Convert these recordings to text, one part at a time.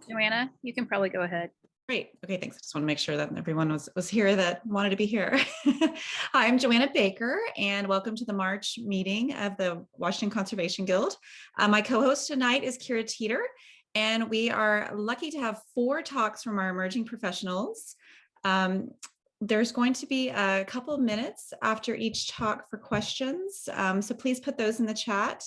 Joanna, you can probably go ahead. Great. Okay, thanks. I just want to make sure that everyone was here that wanted to be here. Hi, I'm Joanna Baker, and welcome to the March meeting of the Washington Conservation Guild. My co-host tonight is Teeter, and we are lucky to have 4 talks from our emerging professionals. There's going to be a couple of minutes after each talk for questions, so please put those in the chat.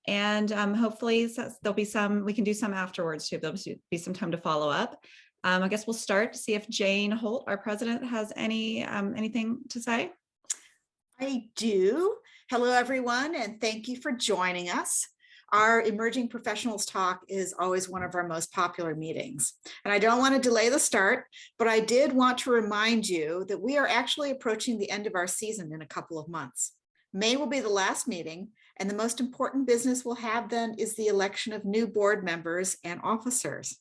And hopefully there'll be some, we can do some afterwards too. There'll be some time to follow up. I guess we'll start to see if Jane Holt, our president, has anything to say. I do. Hello, everyone, and thank you for joining us. Our Emerging Professionals Talk is always one of our most popular meetings. And I don't want to delay the start, but I did want to remind you that we are actually approaching the end of our season in a couple of months. May will be the last meeting, and the most important business we'll have then is the election of new board members and officers.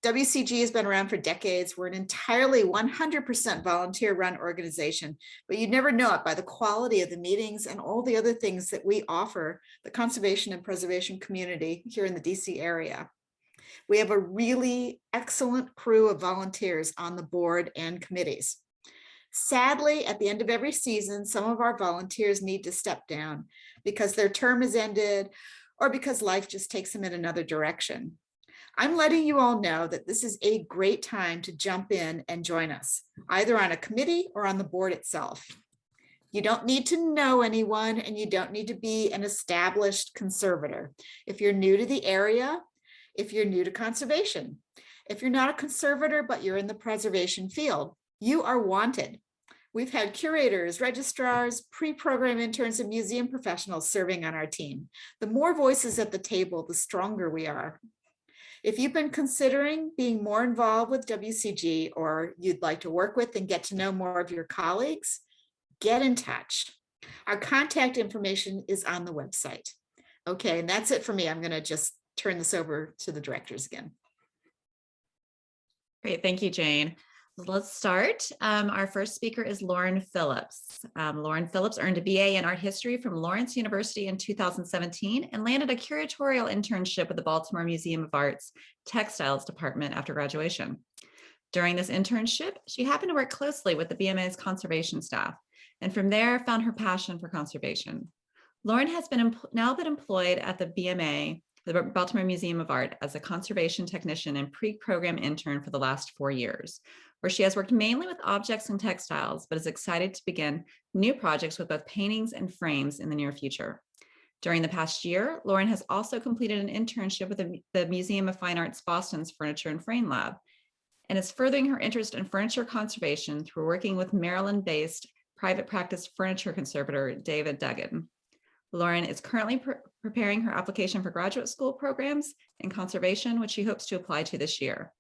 WCG has been around for decades. We're an entirely 100% volunteer-run organization, but you'd never know it by the quality of the meetings and all the other things that we offer the conservation and preservation community here in the DC area. We have a really excellent crew of volunteers on the board and committees. Sadly, at the end of every season, some of our volunteers need to step down because their term has ended or because life just takes them in another direction. I'm letting you all know that this is a great time to jump in and join us, either on a committee or on the board itself. You don't need to know anyone, and you don't need to be an established conservator. If you're new to the area, if you're new to conservation, if you're not a conservator, but you're in the preservation field, you are wanted. We've had curators, registrars, pre-program interns, and museum professionals serving on our team. The more voices at the table, the stronger we are. If you've been considering being more involved with WCG, or you'd like to work with and get to know more of your colleagues, get in touch. Our contact information is on the website. Okay, and that's it for me. I'm going to just turn this over to the directors again. Great, thank you, Jane. Let's start. Our first speaker is Lauren Phillips. Lauren Phillips earned a BA in art history from Lawrence University in 2017 and landed a curatorial internship with the Baltimore Museum of Art's Textiles Department after graduation. During this internship, she happened to work closely with the BMA's conservation staff, and from there found her passion for conservation. Lauren has now been employed at the BMA, the Baltimore Museum of Art, as a conservation technician and pre-program intern for the last 4 years, where she has worked mainly with objects and textiles, but is excited to begin new projects with both paintings and frames in the near future. During the past year, Lauren has also completed an internship with the Museum of Fine Arts Boston's Furniture and Frame Lab, and is furthering her interest in furniture conservation through working with Maryland-based private practice furniture conservator David Duggan. Lauren is currently preparing her application for graduate school programs in conservation, which she hopes to apply to this year.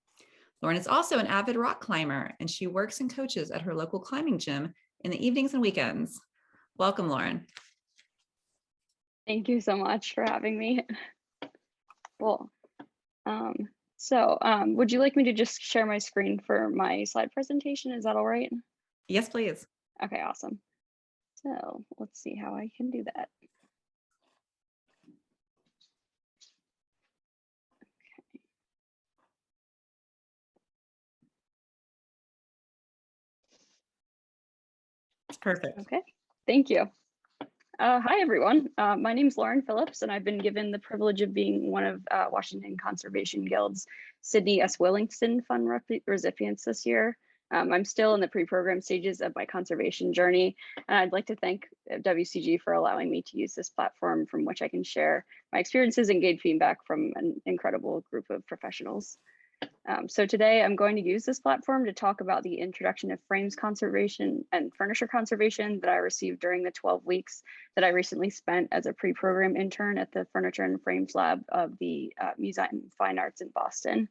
Lauren is also an avid rock climber, and she works and coaches at her local climbing gym in the evenings and weekends. Welcome, Lauren. Thank you so much for having me. Cool. Would you like me to just share my screen for my slide presentation? Is that all right? Yes, please. Okay, awesome. So let's see how I can do that. Perfect. Okay, thank you. Hi, everyone. My name is Lauren Phillips, and I've been given the privilege of being one of Washington Conservation Guild's Sidney S. Willingston Fund recipients this year. I'm still in the pre-program stages of my conservation journey, and I'd like to thank WCG for allowing me to use this platform from which I can share my experiences and gain feedback from an incredible group of professionals. So today I'm going to use this platform to talk about the introduction of frames conservation and furniture conservation that I received during the 12 weeks that I recently spent as a pre-program intern at the Furniture and Frames Lab of the Museum of Fine Arts in Boston.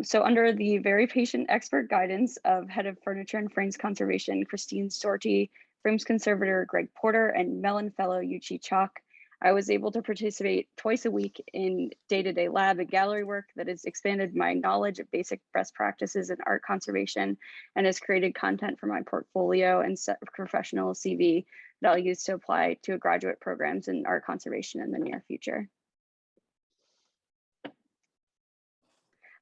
So under the very patient expert guidance of Head of Furniture and Frames Conservation, Christine Storti, Frames Conservator Greg Porter, and Mellon Fellow Yuchi Chalk, I was able to participate twice a week in day-to-day lab and gallery work that has expanded my knowledge of basic best practices in art conservation and has created content for my portfolio and professional CV that I'll use to apply to graduate programs in art conservation in the near future.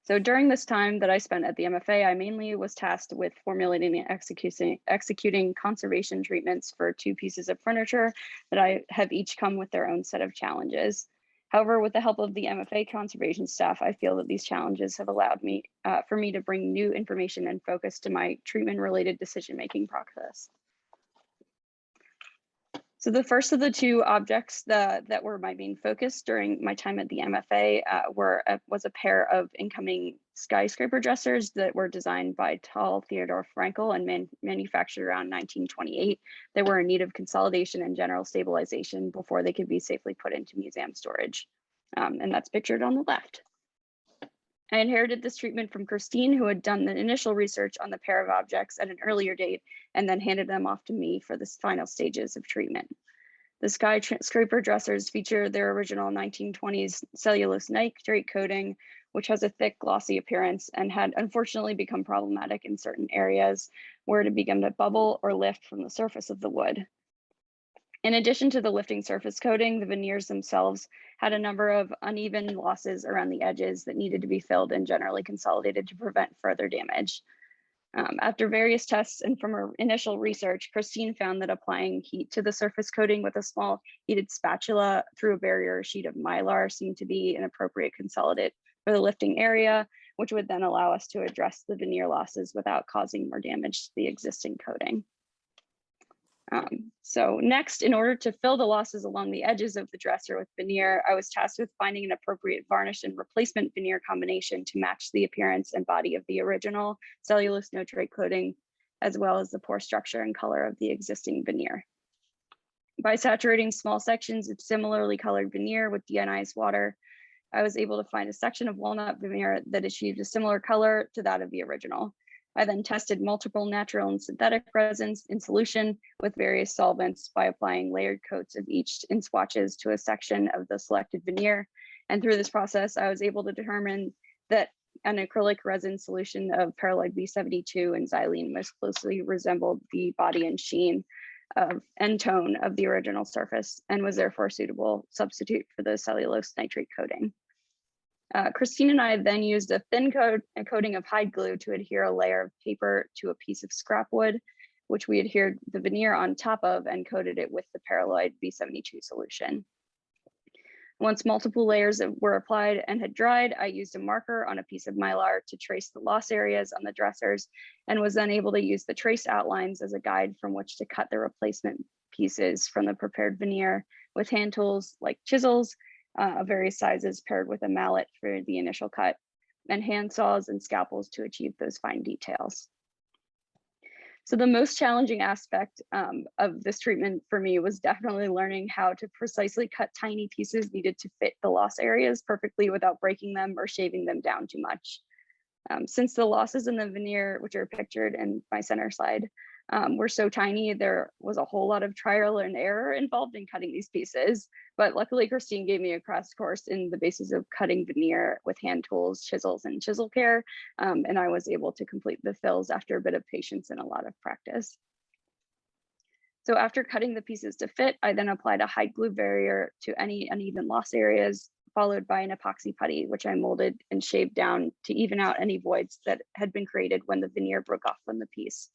So during this time that I spent at the MFA, I mainly was tasked with formulating and executing conservation treatments for 2 pieces of furniture that I have each come with their own set of challenges. However, with the help of the MFA conservation staff, I feel that these challenges have allowed me for me to bring new information and focus to my treatment-related decision-making process. So the first of the 2 objects that were my main focus during my time at the MFA was a pair of incoming skyscraper dressers that were designed by Tal Theodor Frankel and manufactured around 1928. They were in need of consolidation and general stabilization before they could be safely put into museum storage. And that's pictured on the left. I inherited this treatment from Christine, who had done the initial research on the pair of objects at an earlier date and then handed them off to me for the final stages of treatment. The skyscraper dressers feature their original 1920s cellulose nitrate coating, which has a thick, glossy appearance and had unfortunately become problematic in certain areas where it had begun to bubble or lift from the surface of the wood. In addition to the lifting surface coating, the veneers themselves had a number of uneven losses around the edges that needed to be filled and generally consolidated to prevent further damage. After various tests and from her initial research, Christine found that applying heat to the surface coating with a small heated spatula through a barrier sheet of mylar seemed to be an appropriate consolidate for the lifting area, which would then allow us to address the veneer losses without causing more damage to the existing coating. So next, in order to fill the losses along the edges of the dresser with veneer, I was tasked with finding an appropriate varnish and replacement veneer combination to match the appearance and body of the original cellulose nitrate coating, as well as the pore structure and color of the existing veneer. By saturating small sections of similarly colored veneer with deionized water, I was able to find a section of walnut veneer that achieved a similar color to that of the original. I then tested multiple natural and synthetic resins in solution with various solvents by applying layered coats of each in swatches to a section of the selected veneer. And through this process, I was able to determine that an acrylic resin solution of paraloid B72 and xylene most closely resembled the body and sheen and tone of the original surface and was therefore a suitable substitute for the cellulose nitrate coating. Christine and I then used a thin coating of hide glue to adhere a layer of paper to a piece of scrap wood, which we adhered the veneer on top of and coated it with the paraloid B72 solution. Once multiple layers were applied and had dried, I used a marker on a piece of mylar to trace the loss areas on the dressers and was then able to use the traced outlines as a guide from which to cut the replacement pieces from the prepared veneer with hand tools like chisels, of various sizes paired with a mallet for the initial cut, and hand saws and scalpels to achieve those fine details. So the most challenging aspect of this treatment for me was definitely learning how to precisely cut tiny pieces needed to fit the loss areas perfectly without breaking them or shaving them down too much. Since the losses in the veneer, which are pictured in my center slide, were so tiny, there was a whole lot of trial and error involved in cutting these pieces. But luckily, Christine gave me a crash course in the basis of cutting veneer with hand tools, chisels, and chisel care. And I was able to complete the fills after a bit of patience and a lot of practice. So after cutting the pieces to fit, I then applied a hide glue barrier to any uneven loss areas, followed by an epoxy putty, which I molded and shaved down to even out any voids that had been created when the veneer broke off from the piece.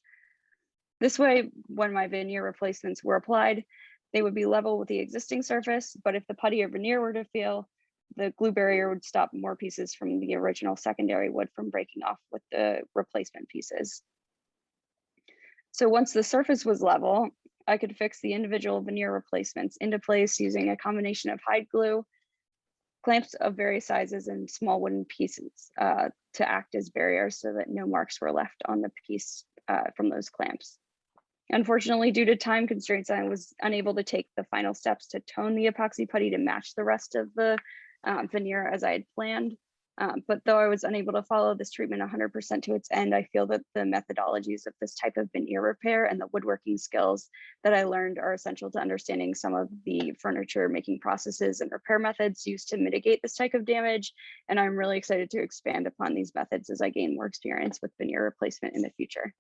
This way, when my veneer replacements were applied, they would be level with the existing surface, but if the putty or veneer were to fail, the glue barrier would stop more pieces from the original secondary wood from breaking off with the replacement pieces. So once the surface was level, I could fix the individual veneer replacements into place using a combination of hide glue, clamps of various sizes, and small wooden pieces to act as barriers so that no marks were left on the piece from those clamps. Unfortunately, due to time constraints, I was unable to take the final steps to tone the epoxy putty to match the rest of the veneer as I had planned. But though I was unable to follow this treatment 100% to its end, I feel that the methodologies of this type of veneer repair and the woodworking skills that I learned are essential to understanding some of the furniture making processes and repair methods used to mitigate this type of damage. And I'm really excited to expand upon these methods as I gain more experience with veneer replacement in the future.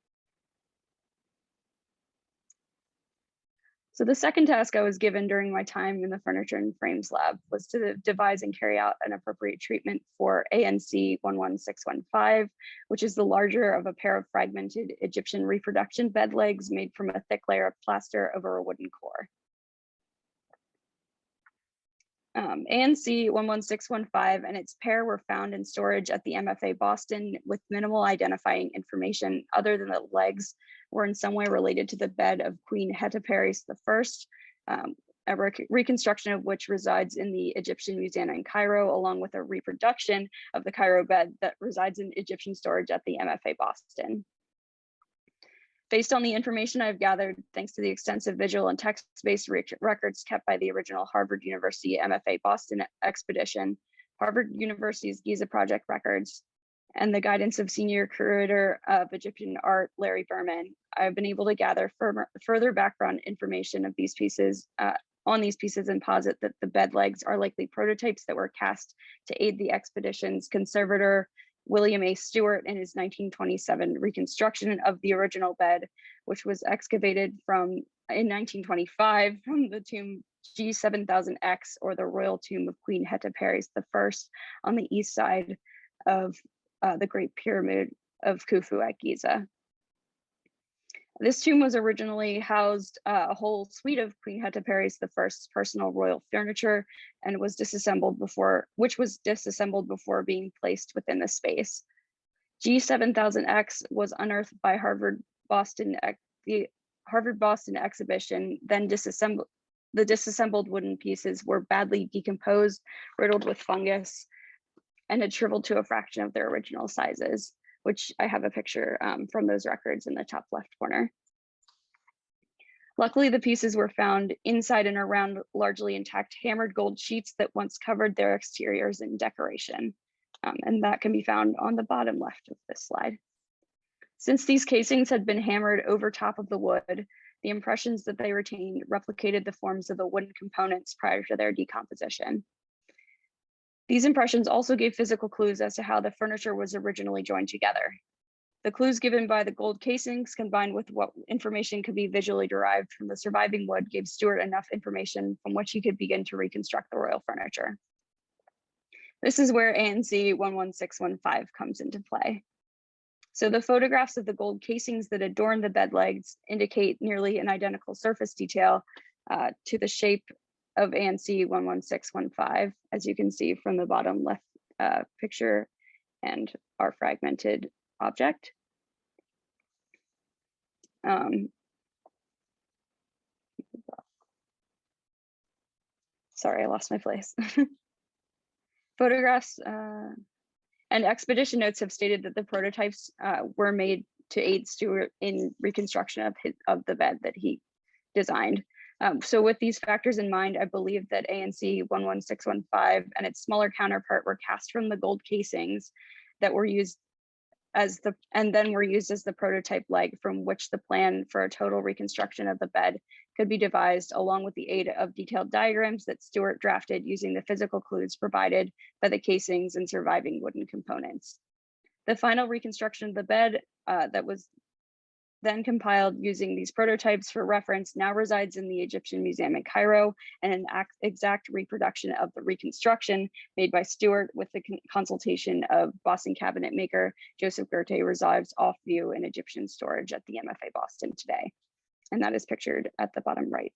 So the second task I was given during my time in the Furniture and Frames lab was to devise and carry out an appropriate treatment for ANC 11615, which is the larger of a pair of fragmented Egyptian reproduction bed legs made from a thick layer of plaster over a wooden core. ANC 11615 and its pair were found in storage at the MFA Boston with minimal identifying information other than the legs were in some way related to the bed of Queen Hetepheres I, a reconstruction of which resides in the Egyptian Museum in Cairo, along with a reproduction of the Cairo bed that resides in Egyptian storage at the MFA Boston. Based on the information I've gathered, thanks to the extensive visual and text-based records kept by the original Harvard University MFA Boston expedition, Harvard University's Giza Project records, and the guidance of Senior Curator of Egyptian Art, Larry Berman, I've been able to gather further background information of these pieces, on these pieces, and posit that the bed legs are likely prototypes that were cast to aid the expedition's conservator, William A. Stewart, in his 1927 reconstruction of the original bed, which was excavated in 1925 from the tomb G7000X, or the royal tomb of Queen Hetepheres I, on the east side of the Great Pyramid of Khufu at Giza. This tomb was originally housed a whole suite of Queen Hetepheres I's personal royal furniture and was disassembled before being placed within the space. G7000X was unearthed by the Harvard Boston exhibition, then disassembled. The disassembled wooden pieces were badly decomposed, riddled with fungus, and had shriveled to a fraction of their original sizes, which I have a picture from those records in the top left corner. Luckily, the pieces were found inside and around largely intact hammered gold sheets that once covered their exteriors in decoration. And that can be found on the bottom left of this slide. Since these casings had been hammered over top of the wood, the impressions that they retained replicated the forms of the wooden components prior to their decomposition. These impressions also gave physical clues as to how the furniture was originally joined together. The clues given by the gold casings, combined with what information could be visually derived from the surviving wood, gave Stewart enough information from which he could begin to reconstruct the royal furniture. This is where ANC 11615 comes into play. So the photographs of the gold casings that adorn the bed legs indicate nearly an identical surface detail to the shape of ANC 11615, as you can see from the bottom left picture and our fragmented object. Sorry, I lost my place. Photographs and expedition notes have stated that the prototypes were made to aid Stewart in reconstruction of the bed that he designed. So with these factors in mind, I believe that ANC 11615 and its smaller counterpart were cast from the gold casings that were used as the prototype leg from which the plan for a total reconstruction of the bed could be devised, along with the aid of detailed diagrams that Stewart drafted using the physical clues provided by the casings and surviving wooden components. The final reconstruction of the bed that was then compiled using these prototypes for reference now resides in the Egyptian Museum in Cairo, and an exact reproduction of the reconstruction made by Stewart with the consultation of Boston cabinet maker Joseph Goethe resides off view in Egyptian storage at the MFA Boston today. And that is pictured at the bottom right.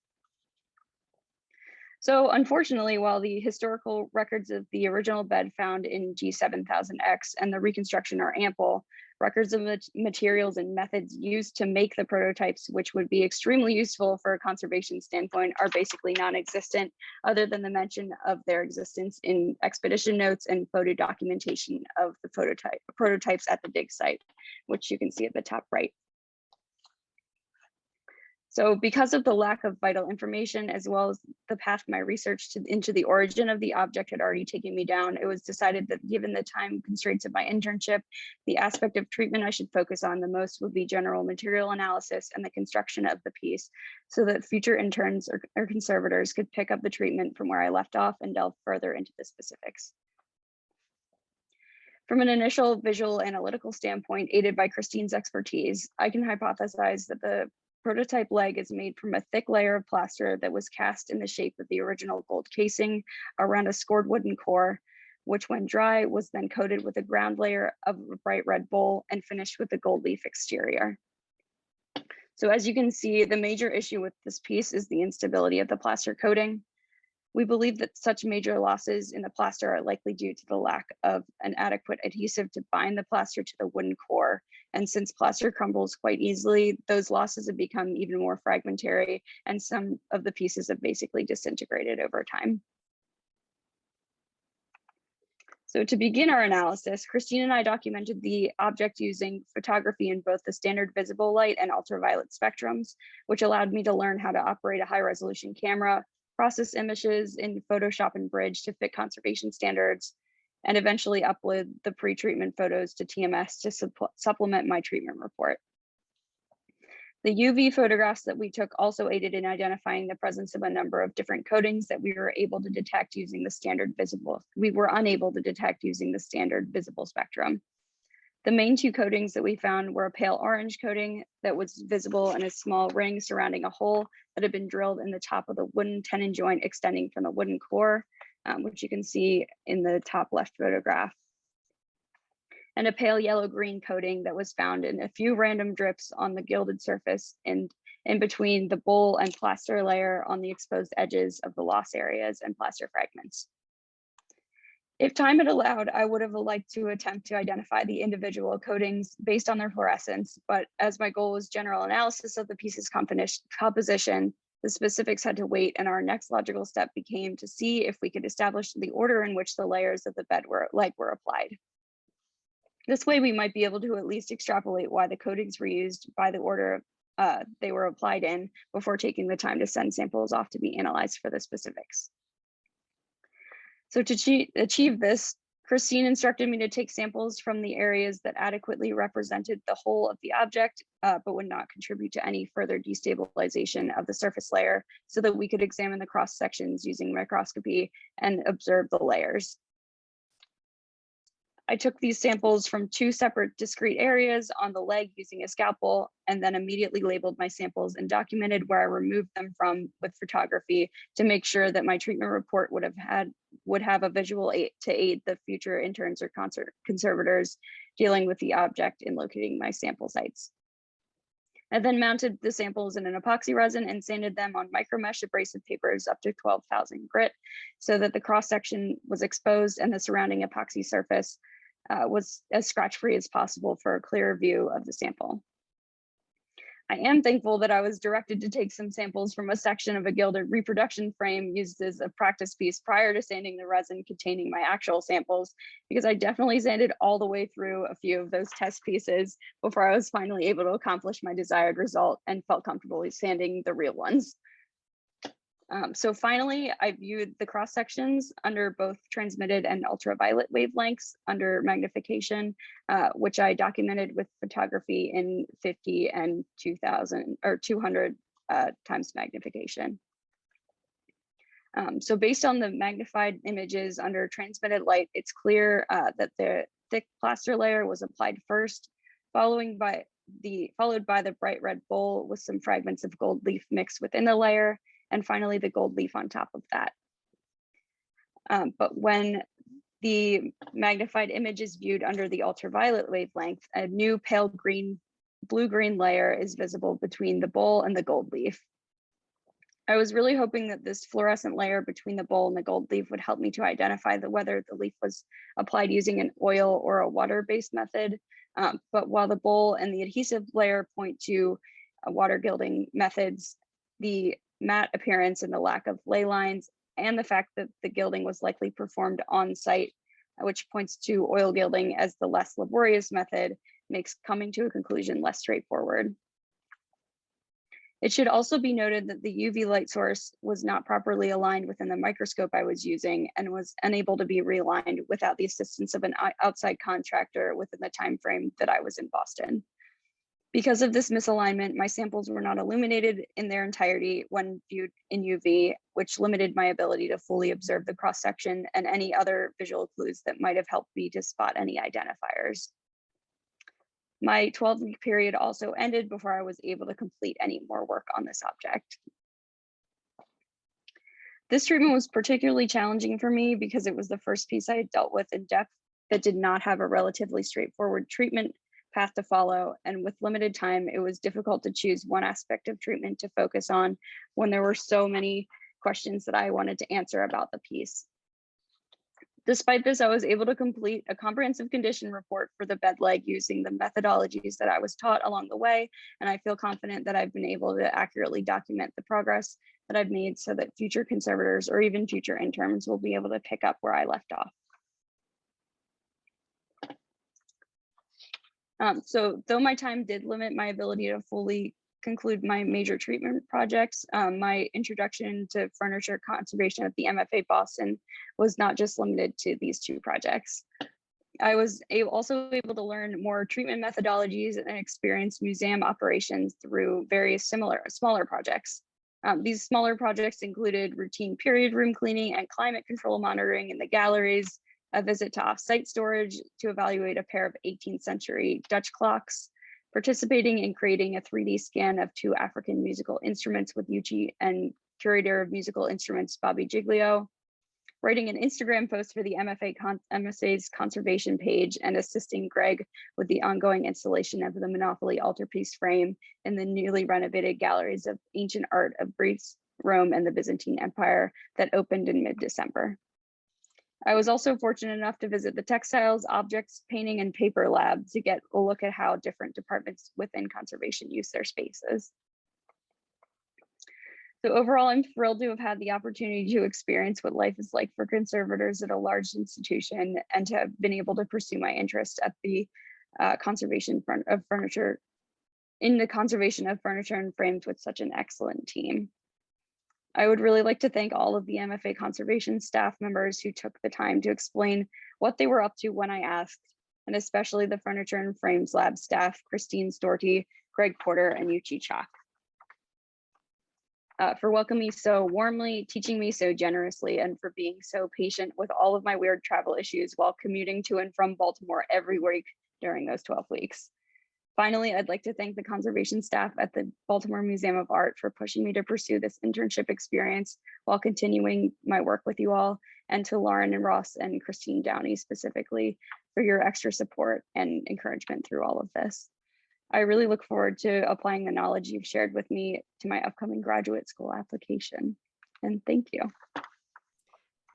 So unfortunately, while the historical records of the original bed found in G7000X and the reconstruction are ample, records of materials and methods used to make the prototypes, which would be extremely useful for a conservation standpoint, are basically non-existent, other than the mention of their existence in expedition notes and photo documentation of the prototypes at the dig site, which you can see at the top right. So because of the lack of vital information, as well as the path my research into the origin of the object had already taken me down, it was decided that given the time constraints of my internship, the aspect of treatment I should focus on the most would be general material analysis and the construction of the piece, so that future interns or conservators could pick up the treatment from where I left off and delve further into the specifics. From an initial visual analytical standpoint, aided by Christine's expertise, I can hypothesize that the prototype leg is made from a thick layer of plaster that was cast in the shape of the original gold casing around a scored wooden core, which when dry was then coated with a ground layer of a bright red bowl and finished with a gold leaf exterior. So as you can see, the major issue with this piece is the instability of the plaster coating. We believe that such major losses in the plaster are likely due to the lack of an adequate adhesive to bind the plaster to the wooden core. And since plaster crumbles quite easily, those losses have become even more fragmentary, and some of the pieces have basically disintegrated over time. So to begin our analysis, Christine and I documented the object using photography in both the standard visible light and ultraviolet spectrums, which allowed me to learn how to operate a high resolution camera, process images in Photoshop and Bridge to fit conservation standards, and eventually upload the pre-treatment photos to TMS to supplement my treatment report. The UV photographs that we took also aided in identifying the presence of a number of different coatings that we were able to detect using the standard visible. We were unable to detect using the standard visible spectrum. The main two coatings that we found were a pale orange coating that was visible in a small ring surrounding a hole that had been drilled in the top of the wooden tenon joint extending from the wooden core, which you can see in the top left photograph. And a pale yellow-green coating that was found in a few random drips on the gilded surface and in between the bowl and plaster layer on the exposed edges of the loss areas and plaster fragments. If time had allowed, I would have liked to attempt to identify the individual coatings based on their fluorescence, but as my goal was general analysis of the piece's composition, the specifics had to wait, and our next logical step became to see if we could establish the order in which the layers of the leg were applied. This way, we might be able to at least extrapolate why the coatings were used by the order they were applied in before taking the time to send samples off to be analyzed for the specifics. So to achieve this, Christine instructed me to take samples from the areas that adequately represented the whole of the object, but would not contribute to any further destabilization of the surface layer so that we could examine the cross sections using microscopy and observe the layers. I took these samples from two separate discrete areas on the leg using a scalpel, and then immediately labeled my samples and documented where I removed them from with photography to make sure that my treatment report would have a visual aid to aid the future interns or conservators dealing with the object in locating my sample sites. I then mounted the samples in an epoxy resin and sanded them on micromesh abrasive papers up to 12,000 grit so that the cross section was exposed and the surrounding epoxy surface was as scratch-free as possible for a clearer view of the sample. I am thankful that I was directed to take some samples from a section of a gilded reproduction frame used as a practice piece prior to sanding the resin containing my actual samples, because I definitely sanded all the way through a few of those test pieces before I was finally able to accomplish my desired result and felt comfortable sanding the real ones. So finally, I viewed the cross sections under both transmitted and ultraviolet wavelengths under magnification, which I documented with photography in 50 and 2000 or 200 times magnification. So based on the magnified images under transmitted light, it's clear that the thick plaster layer was applied first, followed by the bright red bowl with some fragments of gold leaf mixed within the layer, and finally the gold leaf on top of that. But when the magnified image is viewed under the ultraviolet wavelength, a new pale green, blue-green layer is visible between the bowl and the gold leaf. I was really hoping that this fluorescent layer between the bowl and the gold leaf would help me to identify whether the leaf was applied using an oil or a water-based method. But while the bowl and the adhesive layer point to water gilding methods, the matte appearance and the lack of ley lines and the fact that the gilding was likely performed on site, which points to oil gilding as the less laborious method, makes coming to a conclusion less straightforward. It should also be noted that the UV light source was not properly aligned within the microscope I was using and was unable to be realigned without the assistance of an outside contractor within the time frame that I was in Boston. Because of this misalignment, my samples were not illuminated in their entirety when viewed in UV, which limited my ability to fully observe the cross-section and any other visual clues that might have helped me to spot any identifiers. My 12-week period also ended before I was able to complete any more work on this object. This treatment was particularly challenging for me because it was the first piece I had dealt with in depth that did not have a relatively straightforward treatment path to follow. And with limited time, it was difficult to choose one aspect of treatment to focus on when there were so many questions that I wanted to answer about the piece. Despite this, I was able to complete a comprehensive condition report for the bed leg using the methodologies that I was taught along the way, and I feel confident that I've been able to accurately document the progress that I've made so that future conservators or even future interns will be able to pick up where I left off. So though my time did limit my ability to fully conclude my major treatment projects, my introduction to furniture conservation at the MFA Boston was not just limited to these two projects. I was also able to learn more treatment methodologies and experience museum operations through various smaller projects. These smaller projects included routine period room cleaning and climate control monitoring in the galleries, a visit to off-site storage to evaluate a pair of 18th century Dutch clocks, participating in creating a 3D scan of two African musical instruments with Yuchi and curator of musical instruments, Bobby Giglio, writing an Instagram post for the MSA's conservation page, and assisting Greg with the ongoing installation of the Monopoly altarpiece frame in the newly renovated galleries of ancient art of Greece, Rome, and the Byzantine Empire that opened in mid-December. I was also fortunate enough to visit the textiles, objects, painting, and paper lab to get a look at how different departments within conservation use their spaces. So overall, I'm thrilled to have had the opportunity to experience what life is like for conservators at a large institution and to have been able to pursue my interest at the conservation of furniture and frames with such an excellent team. I would really like to thank all of the MFA conservation staff members who took the time to explain what they were up to when I asked, and especially the Furniture and Frames Lab staff, Christine Storti, Greg Porter, and Yuchi Chalk, for welcoming me so warmly, teaching me so generously, and for being so patient with all of my weird travel issues while commuting to and from Baltimore every week during those 12 weeks. Finally, I'd like to thank the conservation staff at the Baltimore Museum of Art for pushing me to pursue this internship experience while continuing my work with you all, and to Lauren and Ross and Christine Downey specifically for your extra support and encouragement through all of this. I really look forward to applying the knowledge you've shared with me to my upcoming graduate school application. And thank you.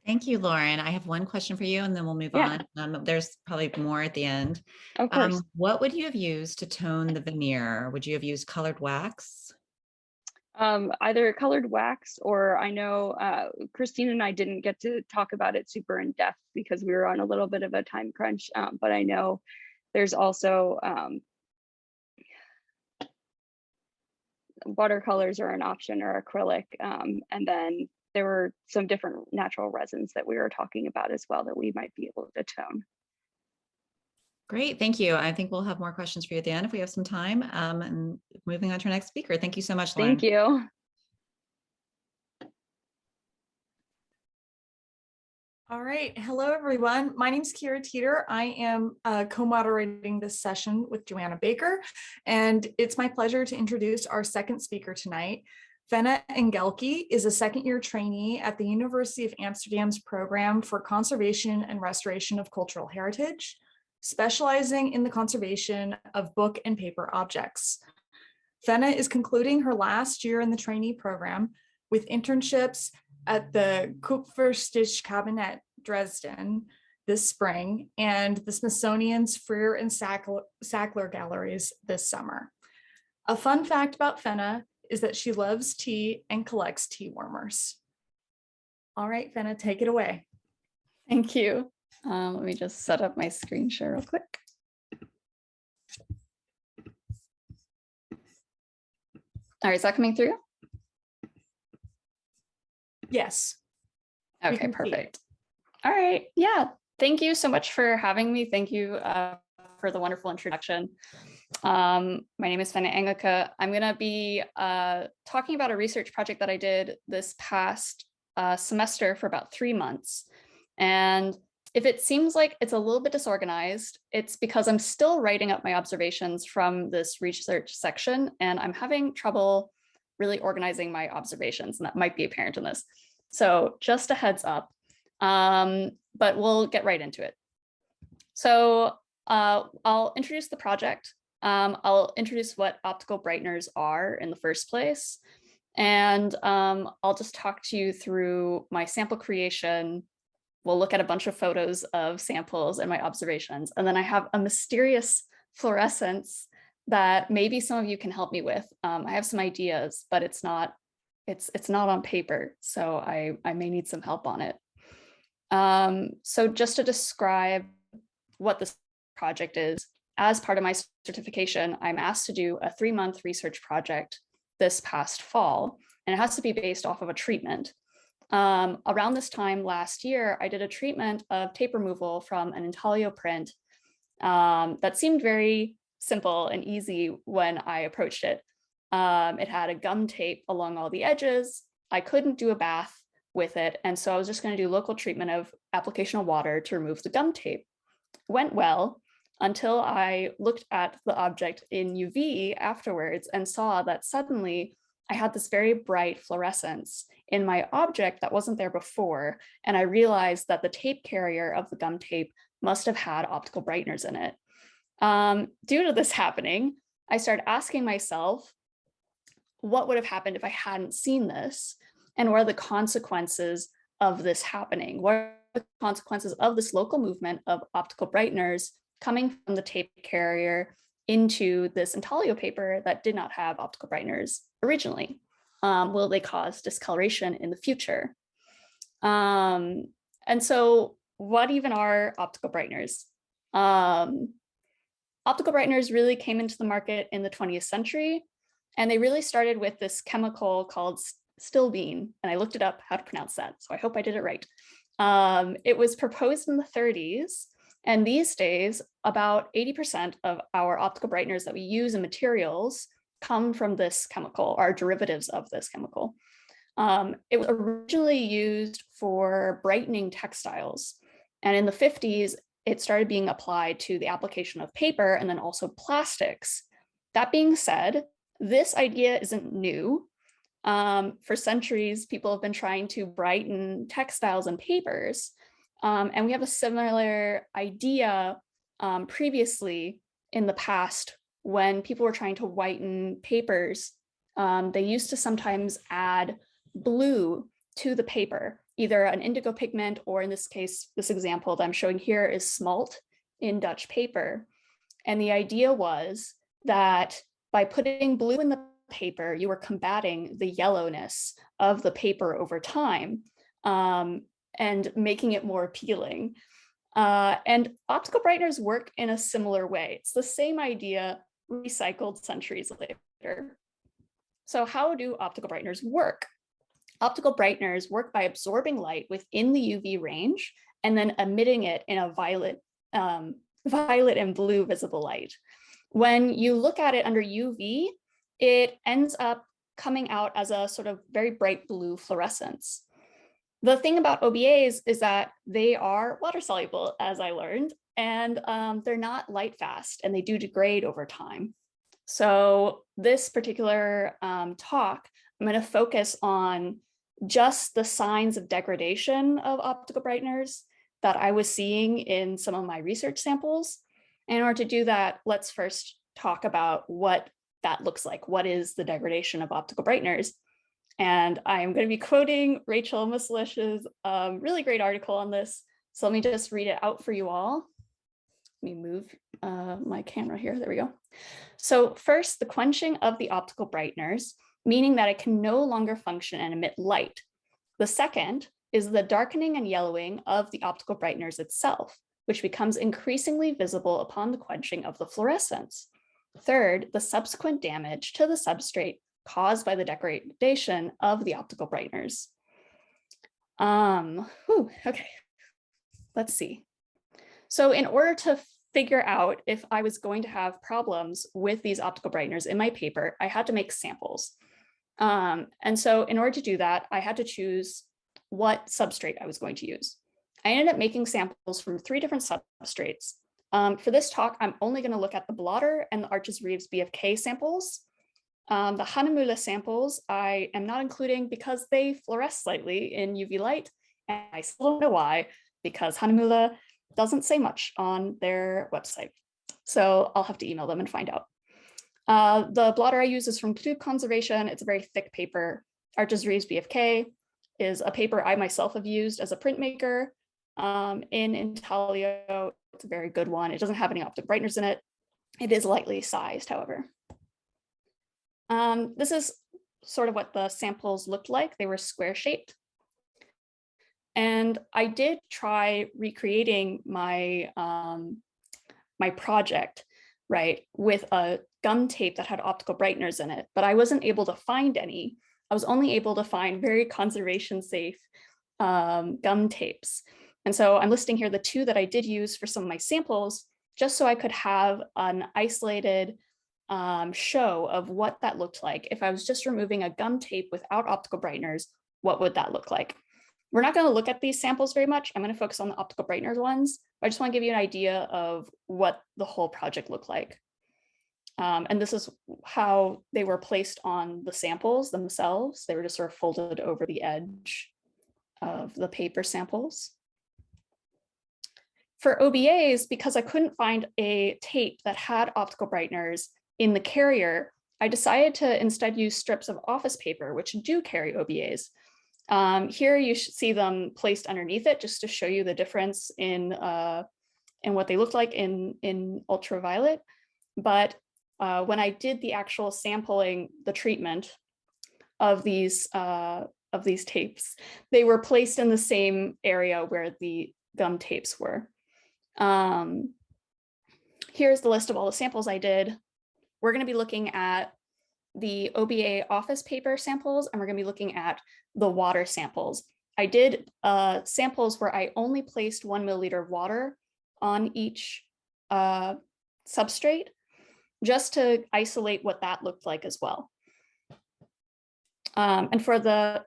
Thank you, Lauren. I have one question for you and then we'll move on. There's probably more at the end. Of course. What would you have used to tone the veneer? Would you have used colored wax? Either colored wax, or I know Christine and I didn't get to talk about it super in depth because we were on a little bit of a time crunch, but I know there's also watercolors are an option, or acrylic, and then there were some different natural resins that we were talking about as well that we might be able to tone. Great, thank you. I think we'll have more questions for you at the end if we have some time. And moving on to our next speaker. Thank you so much, Lauren. Thank you. All right. Hello, everyone. My name is Teeter. I am co-moderating this session with Joanna Baker, and it's my pleasure to introduce our second speaker tonight. Fenna Engelke is a second-year trainee at the University of Amsterdam's program for Conservation and Restoration of Cultural Heritage, specializing in the conservation of book and paper objects. Fenna is concluding her last year in the trainee program with internships at the Kupferstichkabinett Dresden this spring and the Smithsonian's Freer and Sackler galleries this summer. A fun fact about Fenna is that she loves tea and collects tea warmers. All right, Fenna, take it away. Thank you. Let me just set up my screen share real quick. All right, is that coming through? Yes. Okay, perfect. All right, yeah. Thank you so much for having me. Thank you for the wonderful introduction. My name is Fenna Engelke. I'm going to be talking about a research project that I did this past semester for about 3 months. And If it seems like it's a little bit disorganized, it's because I'm still writing up my observations from this research section, and I'm having trouble really organizing my observations, and that might be apparent in this. So just a heads up, but we'll get right into it. So I'll introduce the project. I'll introduce what optical brighteners are in the first place, and I'll just talk to you through my sample creation. We'll look at a bunch of photos of samples and my observations. And then I have a mysterious fluorescence that maybe some of you can help me with. I have some ideas, but it's not on paper. So I may need some help on it. So just to describe what this project is, as part of my certification, I'm asked to do a 3-month research project this past fall, and it has to be based off of a treatment. Around this time last year, I did a treatment of tape removal from an intaglio print that seemed very simple and easy when I approached it. It had a gum tape along all the edges. I couldn't do a bath with it, and so I was just going to do local treatment of application of water to remove the gum tape. Went well until I looked at the object in UV afterwards and saw that suddenly I had this very bright fluorescence in my object that wasn't there before. And I realized that the tape carrier of the gum tape must have had optical brighteners in it. Due to this happening, I started asking myself, what would have happened if I hadn't seen this? And what are the consequences of this happening? What are the consequences of this local movement of optical brighteners coming from the tape carrier into this intaglio paper that did not have optical brighteners originally? Will they cause discoloration in the future? And so what even are optical brighteners? Optical brighteners really came into the market in the 20th century, and they really started with this chemical called stilbene, and I looked it up how to pronounce that, so I hope I did it right. It was proposed in the 30s, and these days, about 80% of our optical brighteners that we use in materials come from this chemical, are derivatives of this chemical. It was originally used for brightening textiles. And in the 50s, it started being applied to the application of paper and then also plastics. That being said, this idea isn't new. For centuries, people have been trying to brighten textiles and papers. And we have a similar idea previously in the past when people were trying to whiten papers. They used to sometimes add blue to the paper, either an indigo pigment, or in this case, this example that I'm showing here is smalt in Dutch paper. And the idea was that by putting blue in the paper, you were combating the yellowness of the paper over time and making it more appealing. And optical brighteners work in a similar way. It's the same idea recycled centuries later. So how do optical brighteners work? Optical brighteners work by absorbing light within the UV range and then emitting it in a violet and blue visible light. When you look at it under UV, it ends up coming out as a sort of very bright blue fluorescence. The thing about OBAs is that they are water soluble, as I learned, and they're not light fast, and they do degrade over time. So this particular talk, I'm going to focus on just the signs of degradation of optical brighteners that I was seeing in some of my research samples. And in order to do that, let's first talk about what that looks like. What is the degradation of optical brighteners? And I'm going to be quoting Rachel Maslish's really great article on this. So let me just read it out for you all. Let me move my camera here. There we go. So first, the quenching of the optical brighteners, meaning that it can no longer function and emit light. The second is the darkening and yellowing of the optical brighteners itself, which becomes increasingly visible upon the quenching of the fluorescence. Third, the subsequent damage to the substrate caused by the degradation of the optical brighteners. Okay, let's see. So in order to figure out if I was going to have problems with these optical brighteners in my paper, I had to make samples. And so in order to do that, I had to choose what substrate I was going to use. I ended up making samples from 3 different substrates. For this talk, I'm only going to look at the blotter and the Arches-Reeves BFK samples. The Hahnemühle samples I am not including because they fluoresce slightly in UV light, and I still don't know why, because Hahnemühle doesn't say much on their website. So I'll have to email them and find out. The blotter I use is from Conservation. It's a very thick paper. Arches-Reeves BFK is a paper I myself have used as a printmaker in Intaglio. It's a very good one. It doesn't have any optic brighteners in it. It is lightly sized, however. This is sort of what the samples looked like. They were square shaped. And I did try recreating my, my project, right, with a gum tape that had optical brighteners in it, but I wasn't able to find any. I was only able to find very conservation safe gum tapes. And so I'm listing here the 2 that I did use for some of my samples, just so I could have an isolated show of what that looked like. If I was just removing a gum tape without optical brighteners, what would that look like? We're not going to look at these samples very much. I'm going to focus on the optical brighteners ones. I just want to give you an idea of what the whole project looked like. And this is how they were placed on the samples themselves. They were just sort of folded over the edge of the paper samples. For OBAs, because I couldn't find a tape that had optical brighteners in the carrier, I decided to instead use strips of office paper, which do carry OBAs. Here you should see them placed underneath it just to show you the difference in what they look like in ultraviolet. But when I did the actual sampling, the treatment of these tapes, they were placed in the same area where the gum tapes were. Here's the list of all the samples I did. We're going to be looking at the OBA office paper samples, and we're going to be looking at the water samples. I did samples where I only placed 1 milliliter of water on each substrate, just to isolate what that looked like as well. And for the,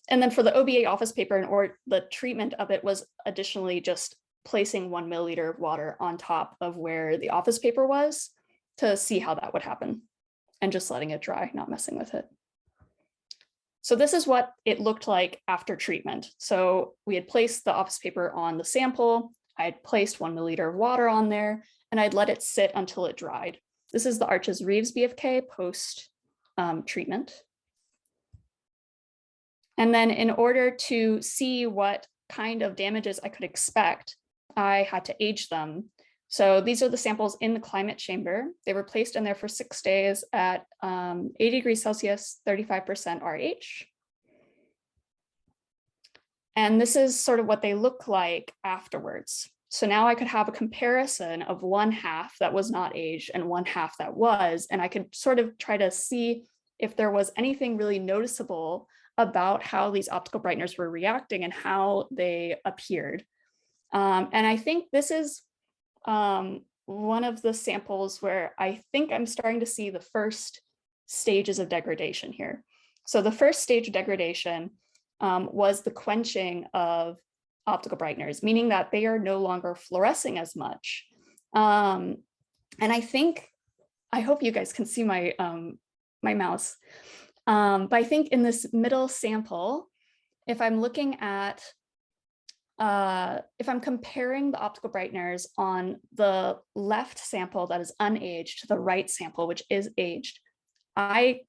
And then for the OBA office paper, or the treatment of it was additionally just placing 1 milliliter of water on top of where the office paper was to see how that would happen, and just letting it dry, not messing with it. So this is what it looked like after treatment. So we had placed the office paper on the sample. I had placed 1 milliliter of water on there, and I'd let it sit until it dried. This is the Arches-Reeves BFK post treatment. And then in order to see what kind of damages I could expect, I had to age them. So these are the samples in the climate chamber. They were placed in there for 6 days at 80 degrees Celsius, 35% RH. And this is sort of what they look like afterwards. So now I could have a comparison of 1/2 that was not aged and 1/2 that was, and I could sort of try to see if there was anything really noticeable about how these optical brighteners were reacting and how they appeared. And I think this is one of the samples where I think I'm starting to see the first stages of degradation here. So the first stage of degradation was the quenching of optical brighteners, meaning that they are no longer fluorescing as much. And I hope you guys can see my, my mouse. But I think in this middle sample, if I'm looking at if I'm comparing the optical brighteners on the left sample that is unaged to the right sample, which is aged, I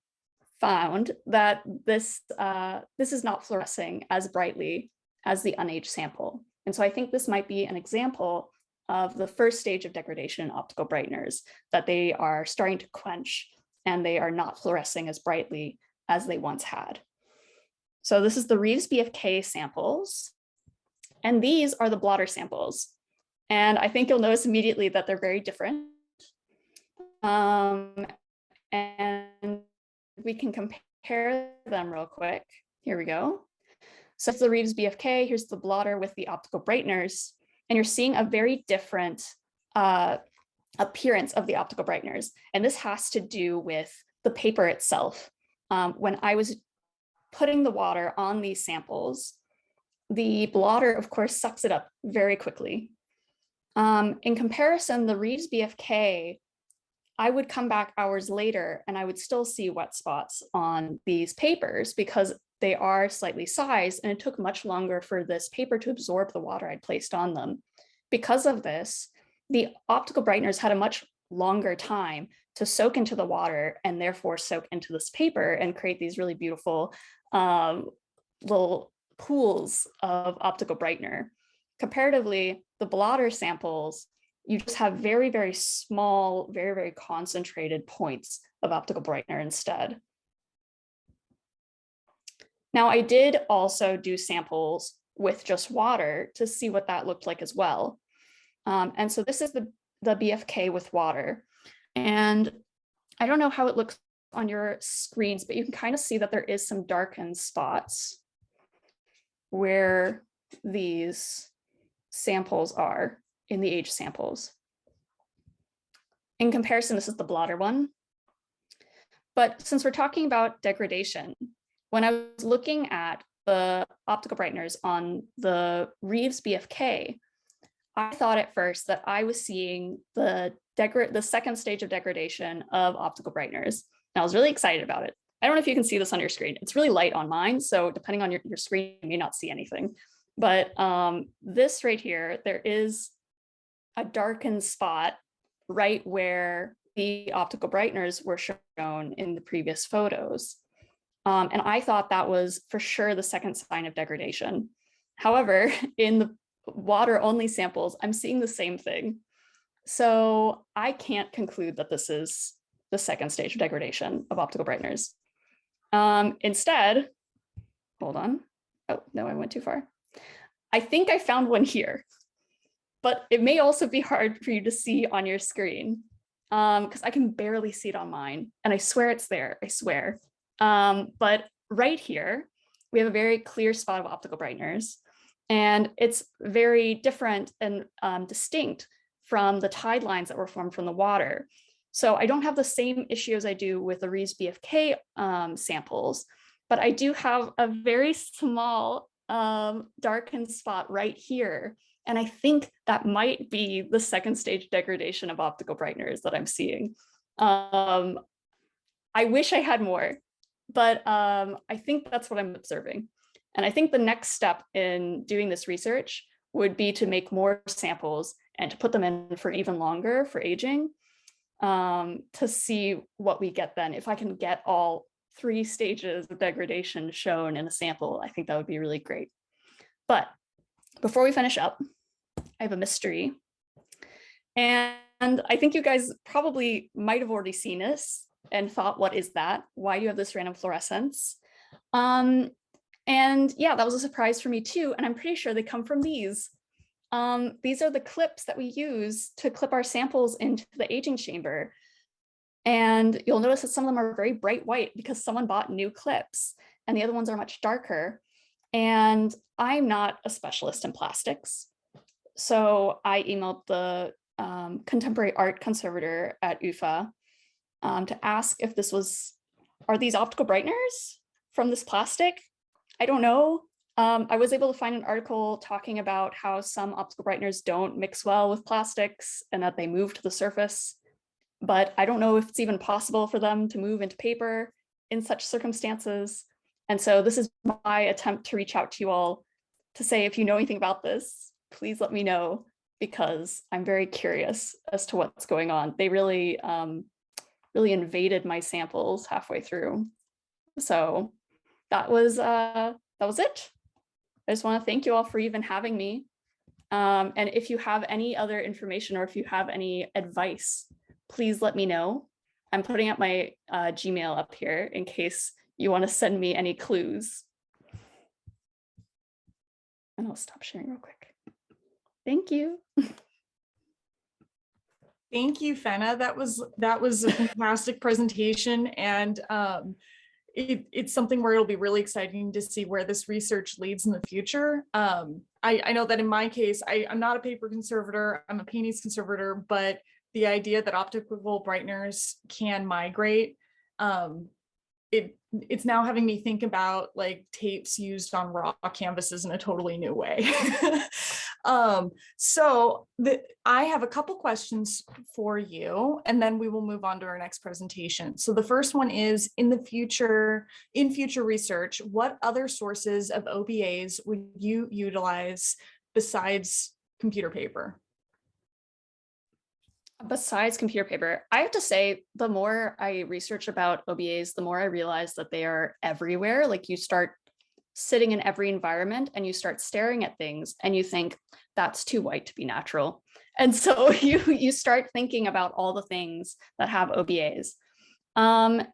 found that this is not fluorescing as brightly as the unaged sample. And so I think this might be an example of the first stage of degradation in optical brighteners, that they are starting to quench and they are not fluorescing as brightly as they once had. So this is the Reeves BFK samples. And these are the blotter samples. And I think you'll notice immediately that they're very different. And we can compare them real quick. Here we go. So it's the Reeves BFK. Here's the blotter with the optical brighteners. And you're seeing a very different appearance of the optical brighteners. And this has to do with the paper itself. When I was putting the water on these samples, the blotter, of course, sucks it up very quickly. In comparison, the Reeves BFK, I would come back hours later and I would still see wet spots on these papers because they are slightly sized, and it took much longer for this paper to absorb the water I'd placed on them. Because of this, the optical brighteners had a much longer time to soak into the water and therefore soak into this paper and create these really beautiful little pools of optical brightener. Comparatively, the blotter samples, you just have very, very small, very, very concentrated points of optical brightener instead. Now, I did also do samples with just water to see what that looked like as well. And so this is the BFK with water. And I don't know how it looks on your screens, but you can kind of see that there is some darkened spots where these samples are in the age samples. In comparison, this is the blotter one. But since we're talking about degradation, when I was looking at the optical brighteners on the Reeves BFK, I thought at first that I was seeing the second stage of degradation of optical brighteners. And I was really excited about it. I don't know if you can see this on your screen. It's really light on mine, so depending on your screen, you may not see anything. But this right here, there is a darkened spot right where the optical brighteners were shown in the previous photos. And I thought that was for sure the second sign of degradation. However, in the water-only samples, I'm seeing the same thing. So I can't conclude that this is the second stage of degradation of optical brighteners. Instead, hold on. Oh, no, I went too far. I think I found one here, but it may also be hard for you to see on your screen because I can barely see it on mine. And I swear it's there, I swear. But right here, we have a very clear spot of optical brighteners. And it's very different and distinct from the tide lines that were formed from the water. So I don't have the same issue as I do with the Reeves BFK samples, but I do have a very small darkened spot right here. And I think that might be the second stage degradation of optical brighteners that I'm seeing. I wish I had more, but I think that's what I'm observing. And I think the next step in doing this research would be to make more samples and to put them in for even longer for aging to see what we get then. If I can get all 3 stages of degradation shown in a sample, I think that would be really great. But before we finish up, I have a mystery. And I think you guys probably might have already seen this and thought, what is that? Why do you have this random fluorescence? And yeah, that was a surprise for me too. And I'm pretty sure they come from these. These are the clips that we use to clip our samples into the aging chamber. And you'll notice that some of them are very bright white because someone bought new clips and the other ones are much darker. And I'm not a specialist in plastics. So I emailed the contemporary art conservator at UFA to ask if are these optical brighteners from this plastic? I don't know. I was able to find an article talking about how some optical brighteners don't mix well with plastics and that they move to the surface, but I don't know if it's even possible for them to move into paper in such circumstances. And so this is my attempt to reach out to you all to say, if you know anything about this, please let me know, because I'm very curious as to what's going on. They really, really invaded my samples halfway through. So that was it. I just want to thank you all for even having me. And if you have any other information or if you have any advice, please let me know. I'm putting up my Gmail up here in case you want to send me any clues. And I'll stop sharing real quick. Thank you. Thank you, Fenna. That was a fantastic presentation, and it's something where it'll be really exciting to see where this research leads in the future. I know that in my case, I'm not a paper conservator, I'm a paintings conservator, but the idea that optical brighteners can migrate it's now having me think about like tapes used on raw canvases in a totally new way. I have a couple questions for you, and then we will move on to our next presentation. So the first one is, in future research, what other sources of OBAs would you utilize besides computer paper? Besides computer paper, I have to say, the more I research about OBAs, the more I realize that they are everywhere. Like, you start sitting in every environment and you start staring at things and you think, that's too white to be natural. And so you start thinking about all the things that have OBAs. I'm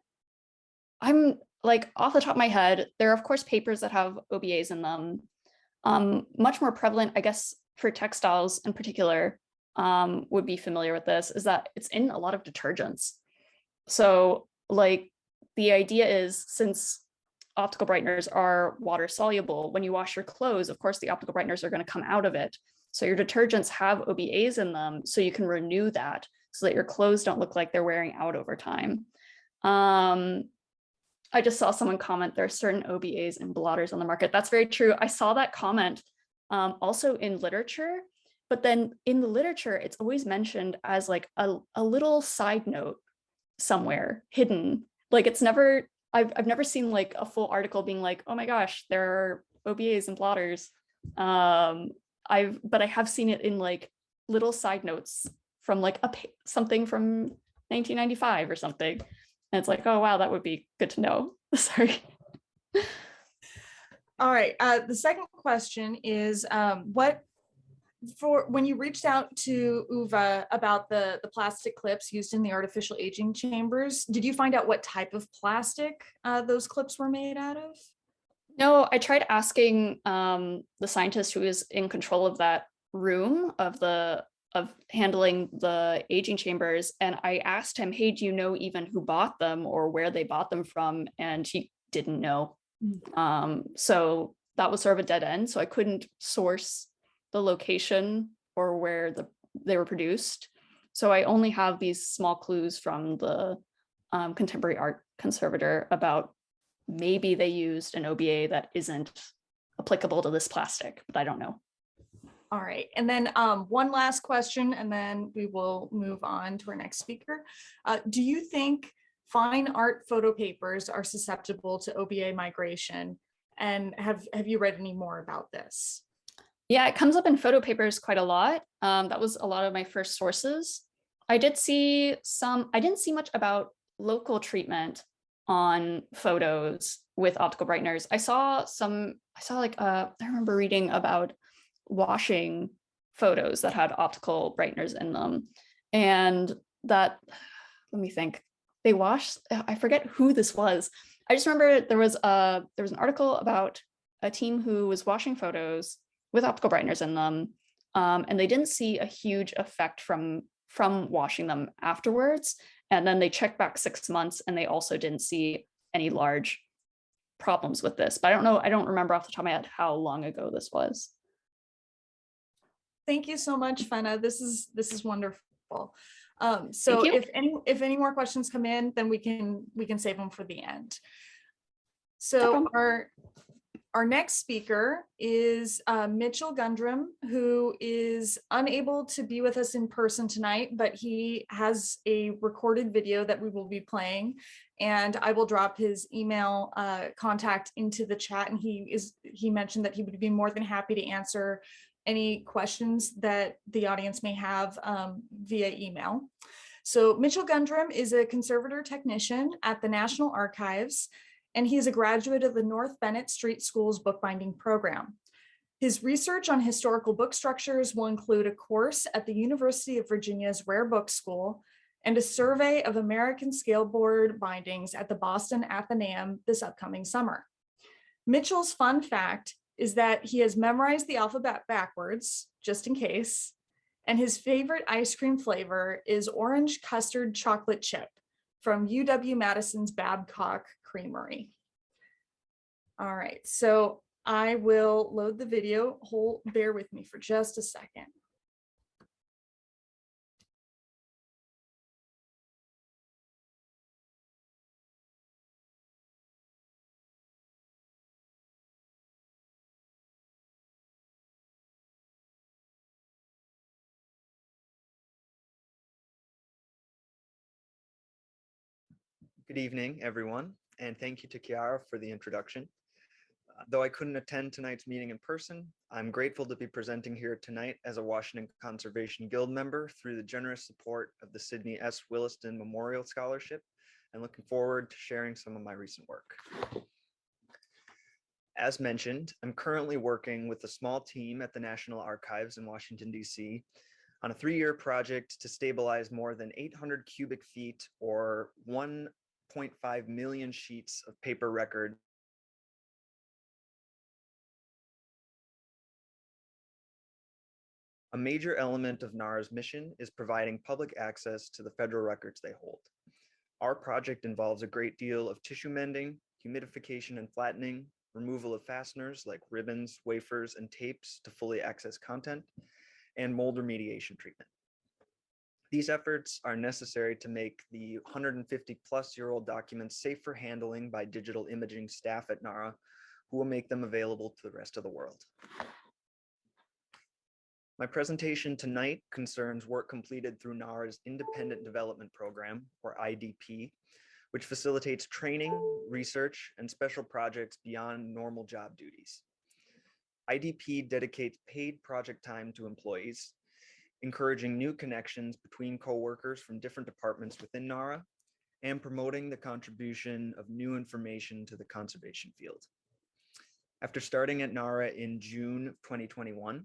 like, off the top of my head, there are of course papers that have OBAs in them. Much more prevalent, I guess, for textiles in particular, would be familiar with this, is that it's in a lot of detergents. So like, the idea is, since optical brighteners are water soluble, when you wash your clothes, of course, the optical brighteners are going to come out of it. So your detergents have OBAs in them, so you can renew that so that your clothes don't look like they're wearing out over time. I just saw someone comment there are certain OBAs and blotters on the market. That's very true. I saw that comment also in literature. But then in the literature, it's always mentioned as like a little side note somewhere hidden. Like, it's never, I've never seen like a full article being like, oh my gosh, there are OBAs and blotters. But I have seen it in like little side notes from like something from 1995 or something. And it's like, oh wow, that would be good to know. Sorry. All right. The second question is, when you reached out to UVA about the plastic clips used in the artificial aging chambers, did you find out what type of plastic those clips were made out of? No, I tried asking the scientist who is in control of that room of handling the aging chambers, and I asked him, hey, do you know even who bought them or where they bought them from? And he didn't know. So that was sort of a dead end. So I couldn't source the location or where they were produced. So I only have these small clues from the contemporary art conservator about maybe they used an OBA that isn't applicable to this plastic, but I don't know. All right, and then one last question, and then we will move on to our next speaker. Do you think fine art photo papers are susceptible to OBA migration? And have you read any more about this? Yeah, it comes up in photo papers quite a lot. That was a lot of my first sources. I did see I didn't see much about local treatment on photos with optical brighteners. I remember reading about washing photos that had optical brighteners in them. And that, let me think, I forget who this was. I just remember there was an article about a team who was washing photos with optical brighteners in them, and they didn't see a huge effect from washing them afterwards. And then they checked back 6 months and they also didn't see any large problems with this. But I don't remember off the top of my head how long ago this was. Thank you so much, Fenna. This is wonderful. So if any more questions come in, then we can save them for the end. So our next speaker is Mitchell Gundrum, who is unable to be with us in person tonight, but he has a recorded video that we will be playing, and I will drop his email contact into the chat. And he mentioned that he would be more than happy to answer any questions that the audience may have via email. So Mitchell Gundrum is a conservator technician at the National Archives, and he is a graduate of the North Bennett Street School's bookbinding program. His research on historical book structures will include a course at the University of Virginia's Rare Book School and a survey of American scaleboard bindings at the Boston Athenaeum this upcoming summer. Mitchell's fun fact is that he has memorized the alphabet backwards, just in case, and his favorite ice cream flavor is orange custard chocolate chip from UW-Madison's Babcock Creamery. All right, so I will load the video. Bear with me for just a second. Good evening, everyone, and thank you to Chiara for the introduction. Though I couldn't attend tonight's meeting in person, I'm grateful to be presenting here tonight as a Washington Conservation Guild member through the generous support of the Sidney S. Williston Memorial Scholarship, and looking forward to sharing some of my recent work. As mentioned, I'm currently working with a small team at the National Archives in Washington, D.C. on a 3-year project to stabilize more than 800 cubic feet or 1.5 million sheets of paper record A major element of NARA's mission is providing public access to the federal records they hold. Our project involves a great deal of tissue mending, humidification and flattening, removal of fasteners like ribbons, wafers, and tapes to fully access content, and mold remediation treatment. These efforts are necessary to make the 150-plus-year-old documents safe for handling by digital imaging staff at NARA, who will make them available to the rest of the world. My presentation tonight concerns work completed through NARA's Independent Development Program, or IDP, which facilitates training, research, and special projects beyond normal job duties. IDP dedicates paid project time to employees, encouraging new connections between coworkers from different departments within NARA, and promoting the contribution of new information to the conservation field. After starting at NARA in June 2021,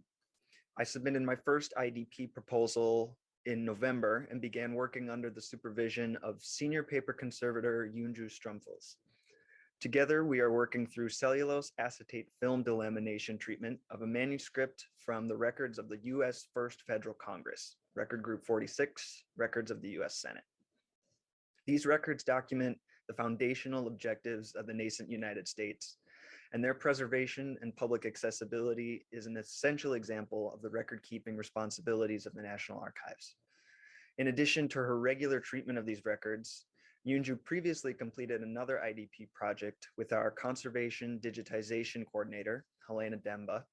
I submitted my first IDP proposal in November and began working under the supervision of Senior Paper Conservator Yunju Strumfels. Together, we are working through cellulose acetate film delamination treatment of a manuscript from the records of the U.S. First Federal Congress, Record Group 46, Records of the U.S. Senate. These records document the foundational objectives of the nascent United States, and their preservation and public accessibility is an essential example of the record-keeping responsibilities of the National Archives. In addition to her regular treatment of these records, Yunju previously completed another IDP project with our Conservation Digitization Coordinator, Helena Demba,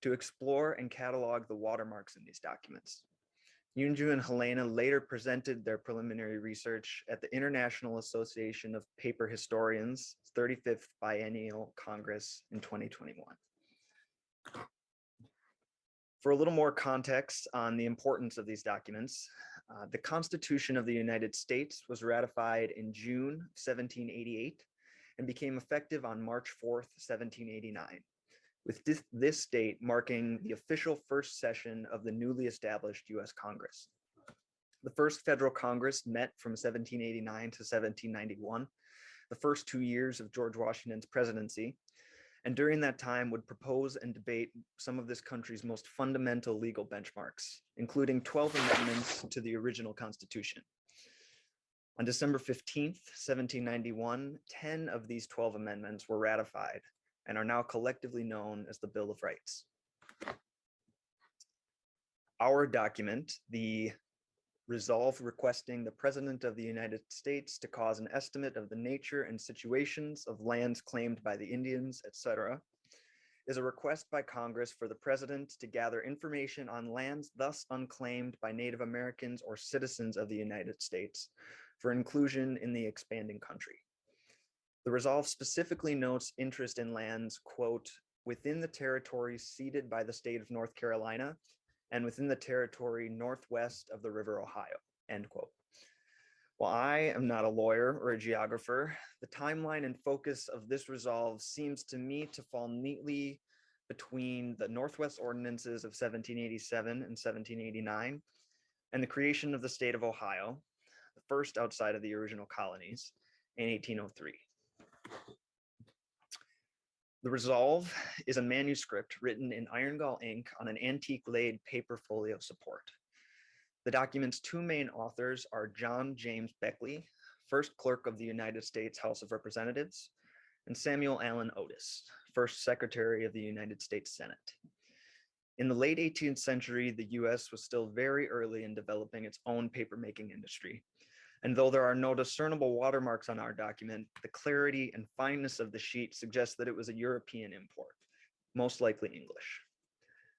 to explore and catalog the watermarks in these documents. Yunju and Helena later presented their preliminary research at the International Association of Paper Historians' 35th Biennial Congress in 2021. For a little more context on the importance of these documents, the Constitution of the United States was ratified in June 1788 and became effective on March 4th, 1789. With this date marking the official first session of the newly established U.S. Congress. The first federal Congress met from 1789 to 1791, the first 2 years of George Washington's presidency, and during that time would propose and debate some of this country's most fundamental legal benchmarks, including 12 amendments to the original Constitution. On December 15th, 1791, 10 of these 12 amendments were ratified, and are now collectively known as the Bill of Rights. Our document, the resolve requesting the President of the United States to cause an estimate of the nature and situations of lands claimed by the Indians, etc., is a request by Congress for the President to gather information on lands thus unclaimed by Native Americans or citizens of the United States for inclusion in the expanding country. The resolve specifically notes interest in lands, quote, within the territory ceded by the state of North Carolina and within the territory northwest of the River Ohio, end quote. While I am not a lawyer or a geographer, the timeline and focus of this resolve seems to me to fall neatly between the Northwest Ordinances of 1787 and 1789 and the creation of the state of Ohio, the first outside of the original colonies, in 1803. The resolve is a manuscript written in iron gall ink on an antique laid paper folio support. The document's two main authors are John James Beckley, first clerk of the United States House of Representatives, and Samuel Allen Otis, first secretary of the United States Senate. In the late 18th century, the US was still very early in developing its own papermaking industry. And though there are no discernible watermarks on our document, the clarity and fineness of the sheet suggests that it was a European import, most likely English.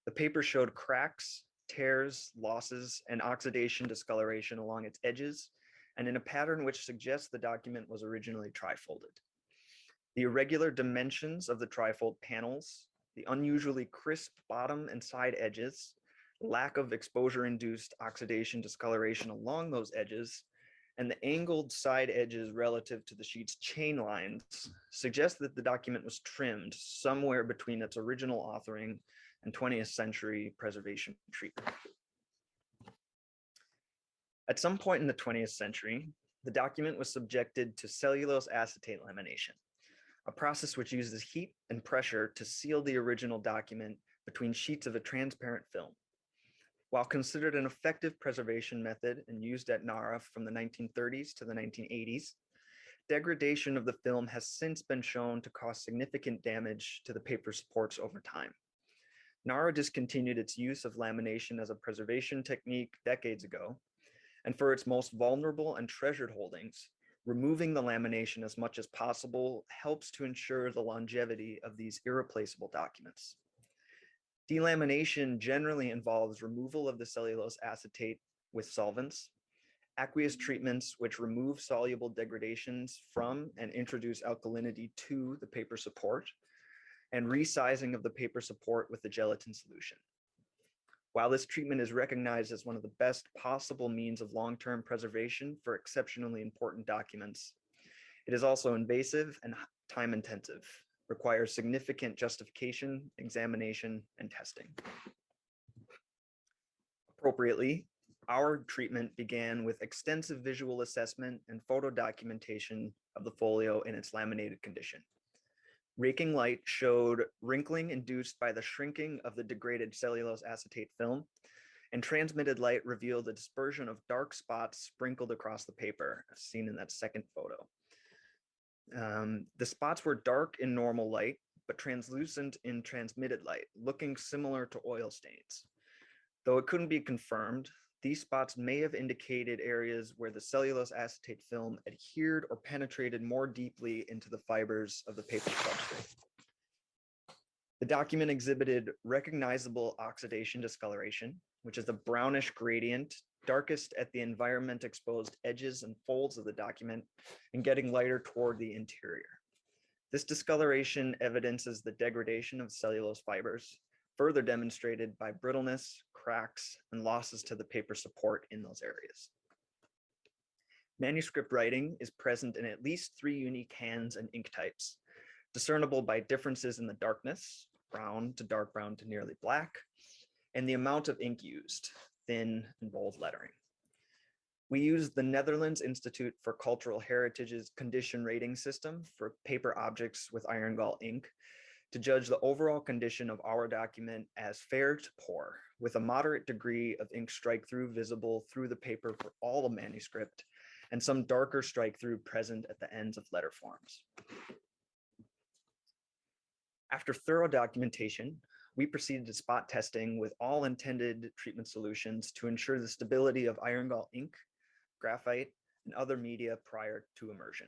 The paper showed cracks, tears, losses, and oxidation discoloration along its edges, and in a pattern which suggests the document was originally trifolded. The irregular dimensions of the trifold panels, the unusually crisp bottom and side edges, lack of exposure-induced oxidation discoloration along those edges, and the angled side edges relative to the sheet's chain lines suggest that the document was trimmed somewhere between its original authoring and 20th century preservation treatment. At some point in the 20th century, the document was subjected to cellulose acetate lamination, a process which uses heat and pressure to seal the original document between sheets of a transparent film. While considered an effective preservation method and used at NARA from the 1930s to the 1980s, degradation of the film has since been shown to cause significant damage to the paper supports over time. NARA discontinued its use of lamination as a preservation technique decades ago, and for its most vulnerable and treasured holdings, removing the lamination as much as possible helps to ensure the longevity of these irreplaceable documents. Delamination generally involves removal of the cellulose acetate with solvents, aqueous treatments which remove soluble degradations from and introduce alkalinity to the paper support, and resizing of the paper support with the gelatin solution. While this treatment is recognized as one of the best possible means of long-term preservation for exceptionally important documents, it is also invasive and time-intensive, requires significant justification, examination, and testing. Appropriately, our treatment began with extensive visual assessment and photo documentation of the folio in its laminated condition. Raking light showed wrinkling induced by the shrinking of the degraded cellulose acetate film, and transmitted light revealed a dispersion of dark spots sprinkled across the paper, as seen in that second photo. The spots were dark in normal light, but translucent in transmitted light, looking similar to oil stains. Though it couldn't be confirmed, these spots may have indicated areas where the cellulose acetate film adhered or penetrated more deeply into the fibers of the paper substrate. The document exhibited recognizable oxidation discoloration, which is the brownish gradient, darkest at the environment exposed edges and folds of the document, and getting lighter toward the interior. This discoloration evidences the degradation of cellulose fibers, further demonstrated by brittleness, cracks, and losses to the paper support in those areas. Manuscript writing is present in at least 3 unique hands and ink types, discernible by differences in the darkness, brown to dark brown to nearly black, and the amount of ink used, thin and bold lettering. We use the Netherlands Institute for Cultural Heritage's condition rating system for paper objects with iron gall ink to judge the overall condition of our document as fair to poor, with a moderate degree of ink strike-through visible through the paper for all the manuscript, and some darker strike-through present at the ends of letter forms. After thorough documentation, we proceeded to spot testing with all intended treatment solutions to ensure the stability of iron gall ink, graphite, and other media prior to immersion.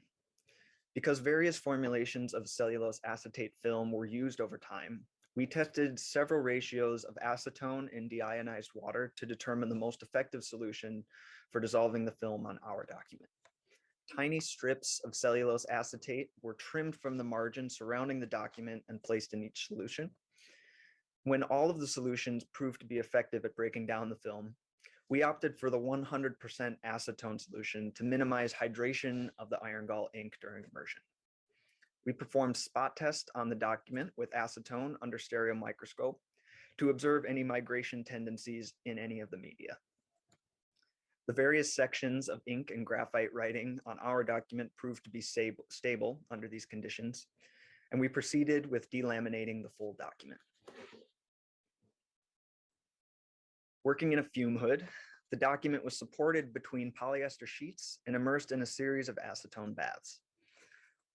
Because various formulations of cellulose acetate film were used over time, we tested several ratios of acetone in deionized water to determine the most effective solution for dissolving the film on our document. Tiny strips of cellulose acetate were trimmed from the margin surrounding the document and placed in each solution. When all of the solutions proved to be effective at breaking down the film, we opted for the 100% acetone solution to minimize hydration of the iron gall ink during immersion. We performed spot tests on the document with acetone under stereo microscope to observe any migration tendencies in any of the media. The various sections of ink and graphite writing on our document proved to be stable under these conditions, and we proceeded with delaminating the full document. Working in a fume hood, the document was supported between polyester sheets and immersed in a series of acetone baths.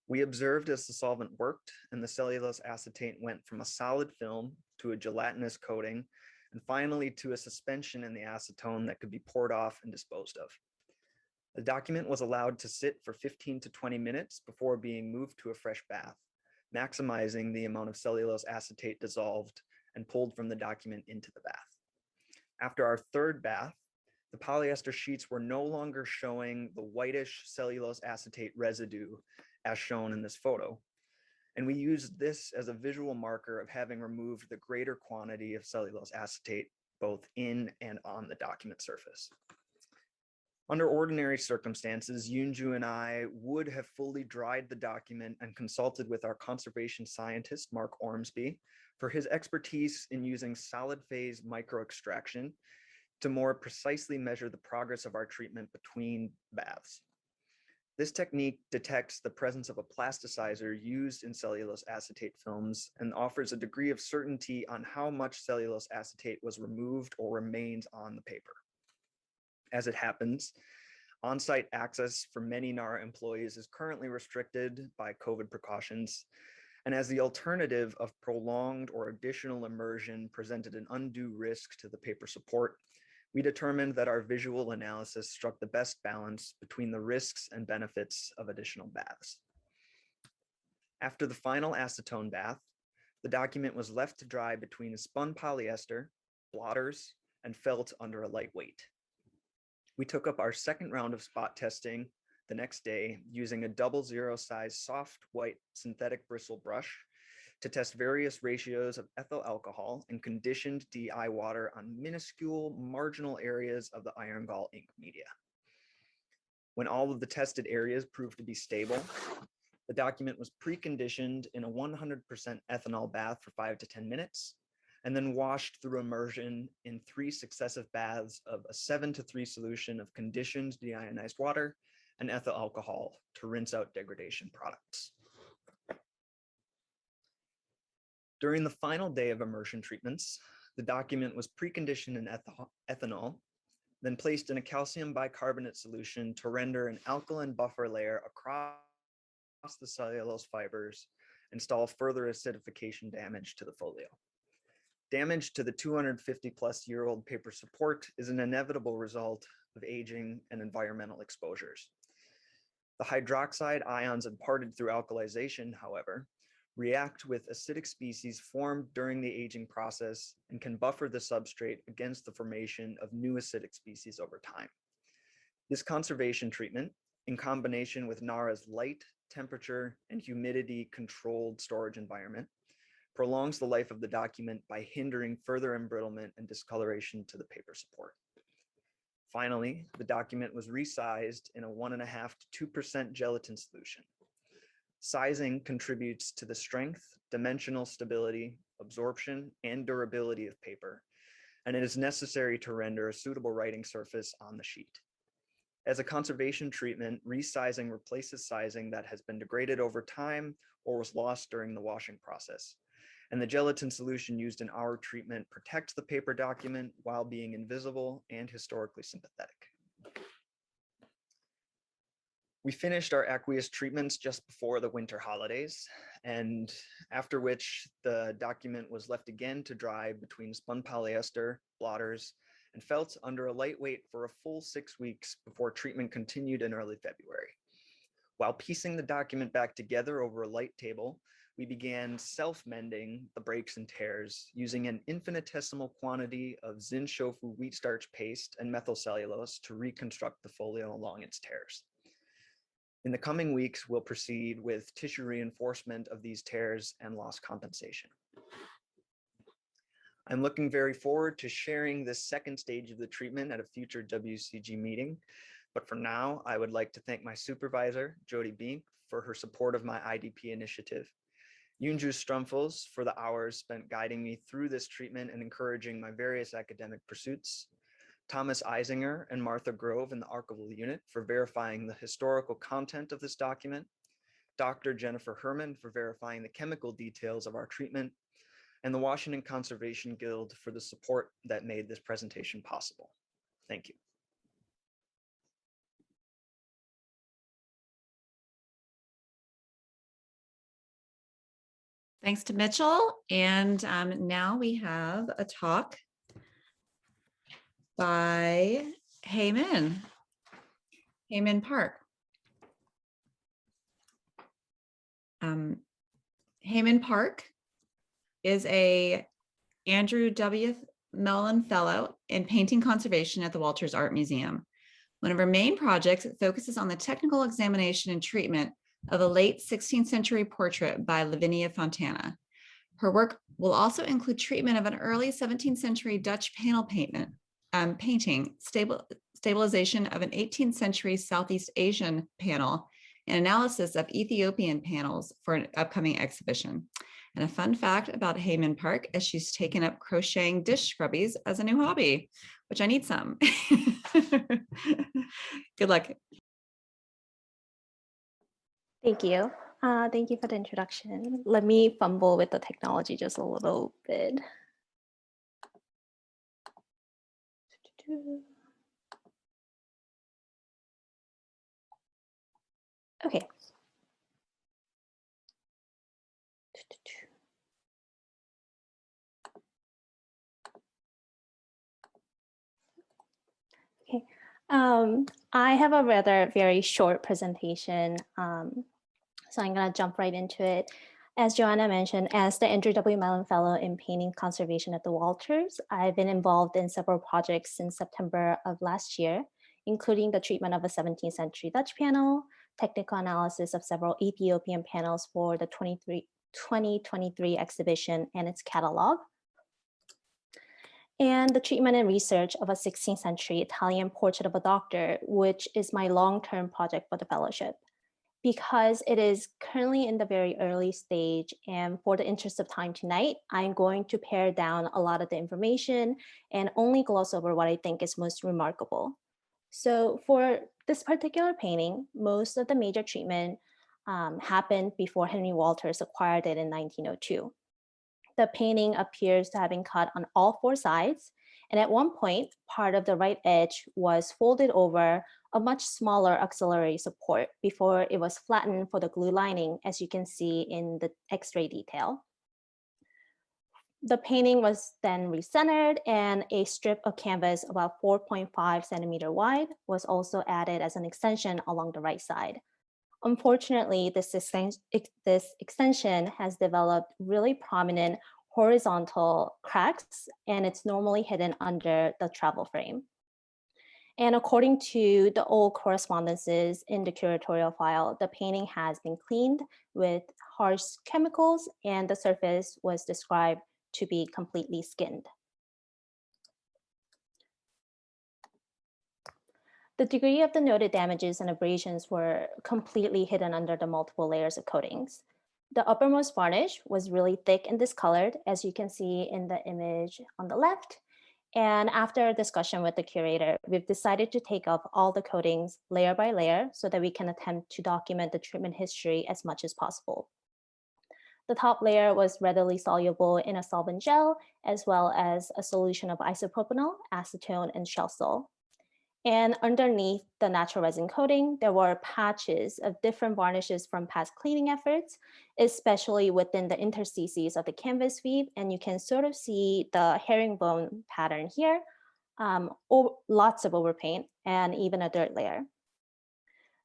We observed as the solvent worked and the cellulose acetate went from a solid film to a gelatinous coating, and finally to a suspension in the acetone that could be poured off and disposed of. The document was allowed to sit for 15 to 20 minutes before being moved to a fresh bath, maximizing the amount of cellulose acetate dissolved and pulled from the document into the bath. After our third bath, the polyester sheets were no longer showing the whitish cellulose acetate residue as shown in this photo. And we used this as a visual marker of having removed the greater quantity of cellulose acetate both in and on the document surface. Under ordinary circumstances, Yunju and I would have fully dried the document and consulted with our conservation scientist, Mark Ormsby, for his expertise in using solid phase microextraction to more precisely measure the progress of our treatment between baths. This technique detects the presence of a plasticizer used in cellulose acetate films and offers a degree of certainty on how much cellulose acetate was removed or remains on the paper. As it happens, on-site access for many NARA employees is currently restricted by COVID precautions, and as the alternative of prolonged or additional immersion presented an undue risk to the paper support, we determined that our visual analysis struck the best balance between the risks and benefits of additional baths. After the final acetone bath, the document was left to dry between a spun polyester, blotters, and felt under a light weight. We took up our second round of spot testing the next day using a 00 size soft white synthetic bristle brush to test various ratios of ethyl alcohol and conditioned DI water on minuscule marginal areas of the iron gall ink media. When all of the tested areas proved to be stable, the document was preconditioned in a 100% ethanol bath for 5 to 10 minutes, and then washed through immersion in 3 successive baths of a 7-to-3 solution of conditioned deionized water and ethyl alcohol to rinse out degradation products. During the final day of immersion treatments, the document was preconditioned in ethanol, then placed in a calcium bicarbonate solution to render an alkaline buffer layer across the cellulose fibers and stall further acidification damage to the folio. Damage to the 250-plus-year-old paper support is an inevitable result of aging and environmental exposures. The hydroxide ions imparted through alkalization, however, react with acidic species formed during the aging process and can buffer the substrate against the formation of new acidic species over time. This conservation treatment, in combination with NARA's light, temperature, and humidity controlled storage environment, prolongs the life of the document by hindering further embrittlement and discoloration to the paper support. Finally, the document was resized in a 1.5 to 2% gelatin solution. Sizing contributes to the strength, dimensional stability, absorption, and durability of paper, and it is necessary to render a suitable writing surface on the sheet. As a conservation treatment, resizing replaces sizing that has been degraded over time or was lost during the washing process. And the gelatin solution used in our treatment protects the paper document while being invisible and historically sympathetic. We finished our aqueous treatments just before the winter holidays, and after which the document was left again to dry between spun polyester, blotters, and felt under a lightweight for a full 6 weeks before treatment continued in early February. While piecing the document back together over a light table, we began self-mending the breaks and tears using an infinitesimal quantity of Zinshofu wheat starch paste and methyl cellulose to reconstruct the folio along its tears. In the coming weeks, we'll proceed with tissue reinforcement of these tears and loss compensation. I'm looking very forward to sharing this second stage of the treatment at a future WCG meeting. But for now, I would like to thank my supervisor, Jody Bink, for her support of my IDP initiative. Yunju Strumfels for the hours spent guiding me through this treatment and encouraging my various academic pursuits. Thomas Eisinger and Martha Grove in the archival unit for verifying the historical content of this document. Dr. Jennifer Herman for verifying the chemical details of our treatment, and the Washington Conservation Guild for the support that made this presentation possible. Thank you. Thanks to Mitchell. And now we have a talk by Heyman Park. Heyman Park is a Andrew W. Mellon Fellow in Painting Conservation at the Walters Art Museum. One of her main projects focuses on the technical examination and treatment of a late 16th century portrait by Lavinia Fontana. Her work will also include treatment of an early 17th century Dutch panel painting, stabilization of an 18th century Southeast Asian panel, and analysis of Ethiopian panels for an upcoming exhibition. And a fun fact about Heyman Park is she's taken up crocheting dish scrubbies as a new hobby, which I need some. Good luck. Thank you. Thank you for the introduction. Let me fumble with the technology just a little bit. Okay. Okay. I have a rather very short presentation, so I'm going to jump right into it. As Joanna mentioned, as the Andrew W. Mellon Fellow in Painting Conservation at the Walters, I've been involved in several projects since September of last year, including the treatment of a 17th century Dutch panel, technical analysis of several Ethiopian panels for the 2023 exhibition and its catalog, and the treatment and research of a 16th century Italian portrait of a doctor, which is my long-term project for the fellowship. Because it is currently in the very early stage, and for the interest of time tonight, I'm going to pare down a lot of the information and only gloss over what I think is most remarkable. So for this particular painting, most of the major treatment happened before Henry Walters acquired it in 1902. The painting appears to have been cut on all four sides, and at one point, part of the right edge was folded over a much smaller auxiliary support before it was flattened for the glue lining, as you can see in the X-ray detail. The painting was then recentered, and a strip of canvas about 4.5 centimeter wide was also added as an extension along the right side. Unfortunately, this extension has developed really prominent horizontal cracks, and it's normally hidden under the travel frame. And according to the old correspondences in the curatorial file, the painting has been cleaned with harsh chemicals, and the surface was described to be completely skinned. The degree of the noted damages and abrasions were completely hidden under the multiple layers of coatings. The uppermost varnish was really thick and discolored, as you can see in the image on the left. And after a discussion with the curator, we've decided to take off all the coatings layer by layer so that we can attempt to document the treatment history as much as possible. The top layer was readily soluble in a solvent gel, as well as a solution of isopropanol, acetone, and Cellulose. And underneath the natural resin coating, there were patches of different varnishes from past cleaning efforts, especially within the interstices of the canvas weave. And you can sort of see the herringbone pattern here, lots of overpaint, and even a dirt layer.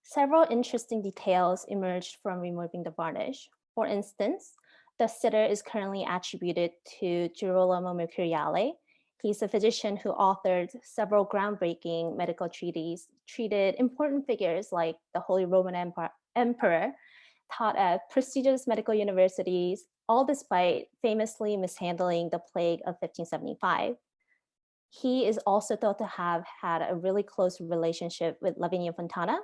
Several interesting details emerged from removing the varnish. For instance, the sitter is currently attributed to Girolamo Mercuriale. He's a physician who authored several groundbreaking medical treatises, treated important figures like the Holy Roman Emperor, taught at prestigious medical universities, all despite famously mishandling the plague of 1575. He is also thought to have had a really close relationship with Lavinia Fontana,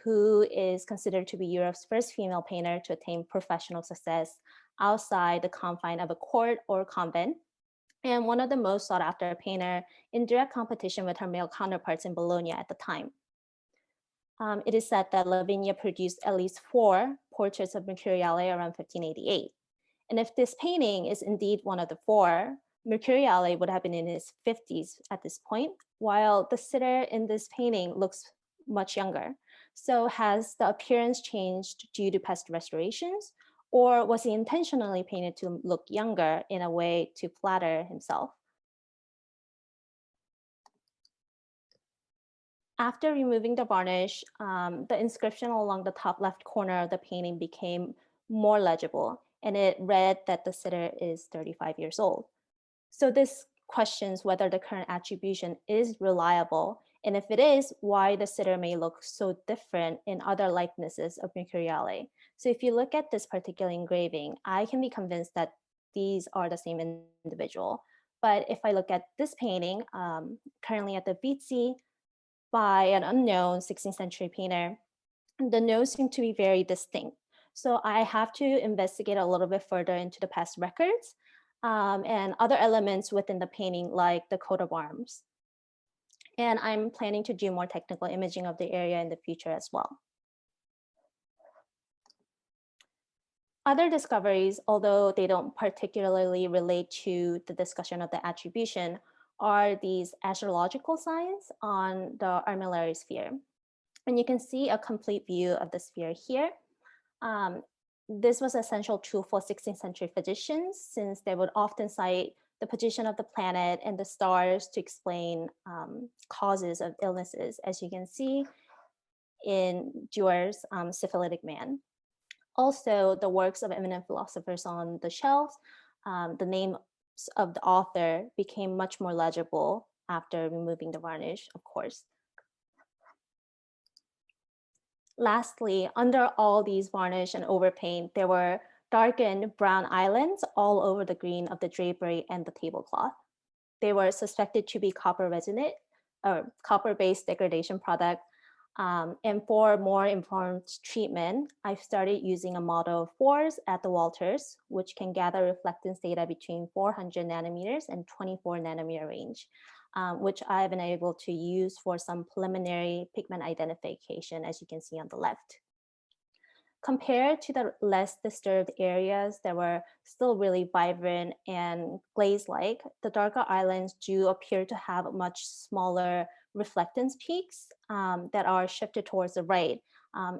who is considered to be Europe's first female painter to attain professional success outside the confine of a court or convent, and one of the most sought after painter in direct competition with her male counterparts in Bologna at the time. It is said that Lavinia produced at least 4 portraits of Mercuriale around 1588. And if this painting is indeed one of the 4, Mercuriale would have been in his 50s at this point, while the sitter in this painting looks much younger. So has the appearance changed due to past restorations, or was he intentionally painted to look younger in a way to flatter himself? After removing the varnish, the inscription along the top left corner of the painting became more legible, and it read that the sitter is 35 years old. So this questions whether the current attribution is reliable, and if it is, why the sitter may look so different in other likenesses of Mercuriale. So if you look at this particular engraving, I can be convinced that these are the same individual. But if I look at this painting, currently at the Uffizi by an unknown 16th century painter, the notes seem to be very distinct. So I have to investigate a little bit further into the past records and other elements within the painting, like the coat of arms. And I'm planning to do more technical imaging of the area in the future as well. Other discoveries, although they don't particularly relate to the discussion of the attribution, are these astrological signs on the armillary sphere. And you can see a complete view of the sphere here. This was essential tool for 16th century physicians, since they would often cite the position of the planet and the stars to explain causes of illnesses, as you can see in Duer's Syphilitic Man. Also, the works of eminent philosophers on the shelves, the names of the author became much more legible after removing the varnish, of course. Lastly, under all these varnish and overpaint, there were darkened brown islands all over the green of the drapery and the tablecloth. They were suspected to be copper resonate or copper-based degradation product. And for more informed treatment, I've started using a model of Fors at the Walters, which can gather reflectance data between 400 nanometers and 24 nanometer range, which I've been able to use for some preliminary pigment identification, as you can see on the left. Compared to the less disturbed areas that were still really vibrant and glaze-like, the darker islands do appear to have much smaller reflectance peaks that are shifted towards the right,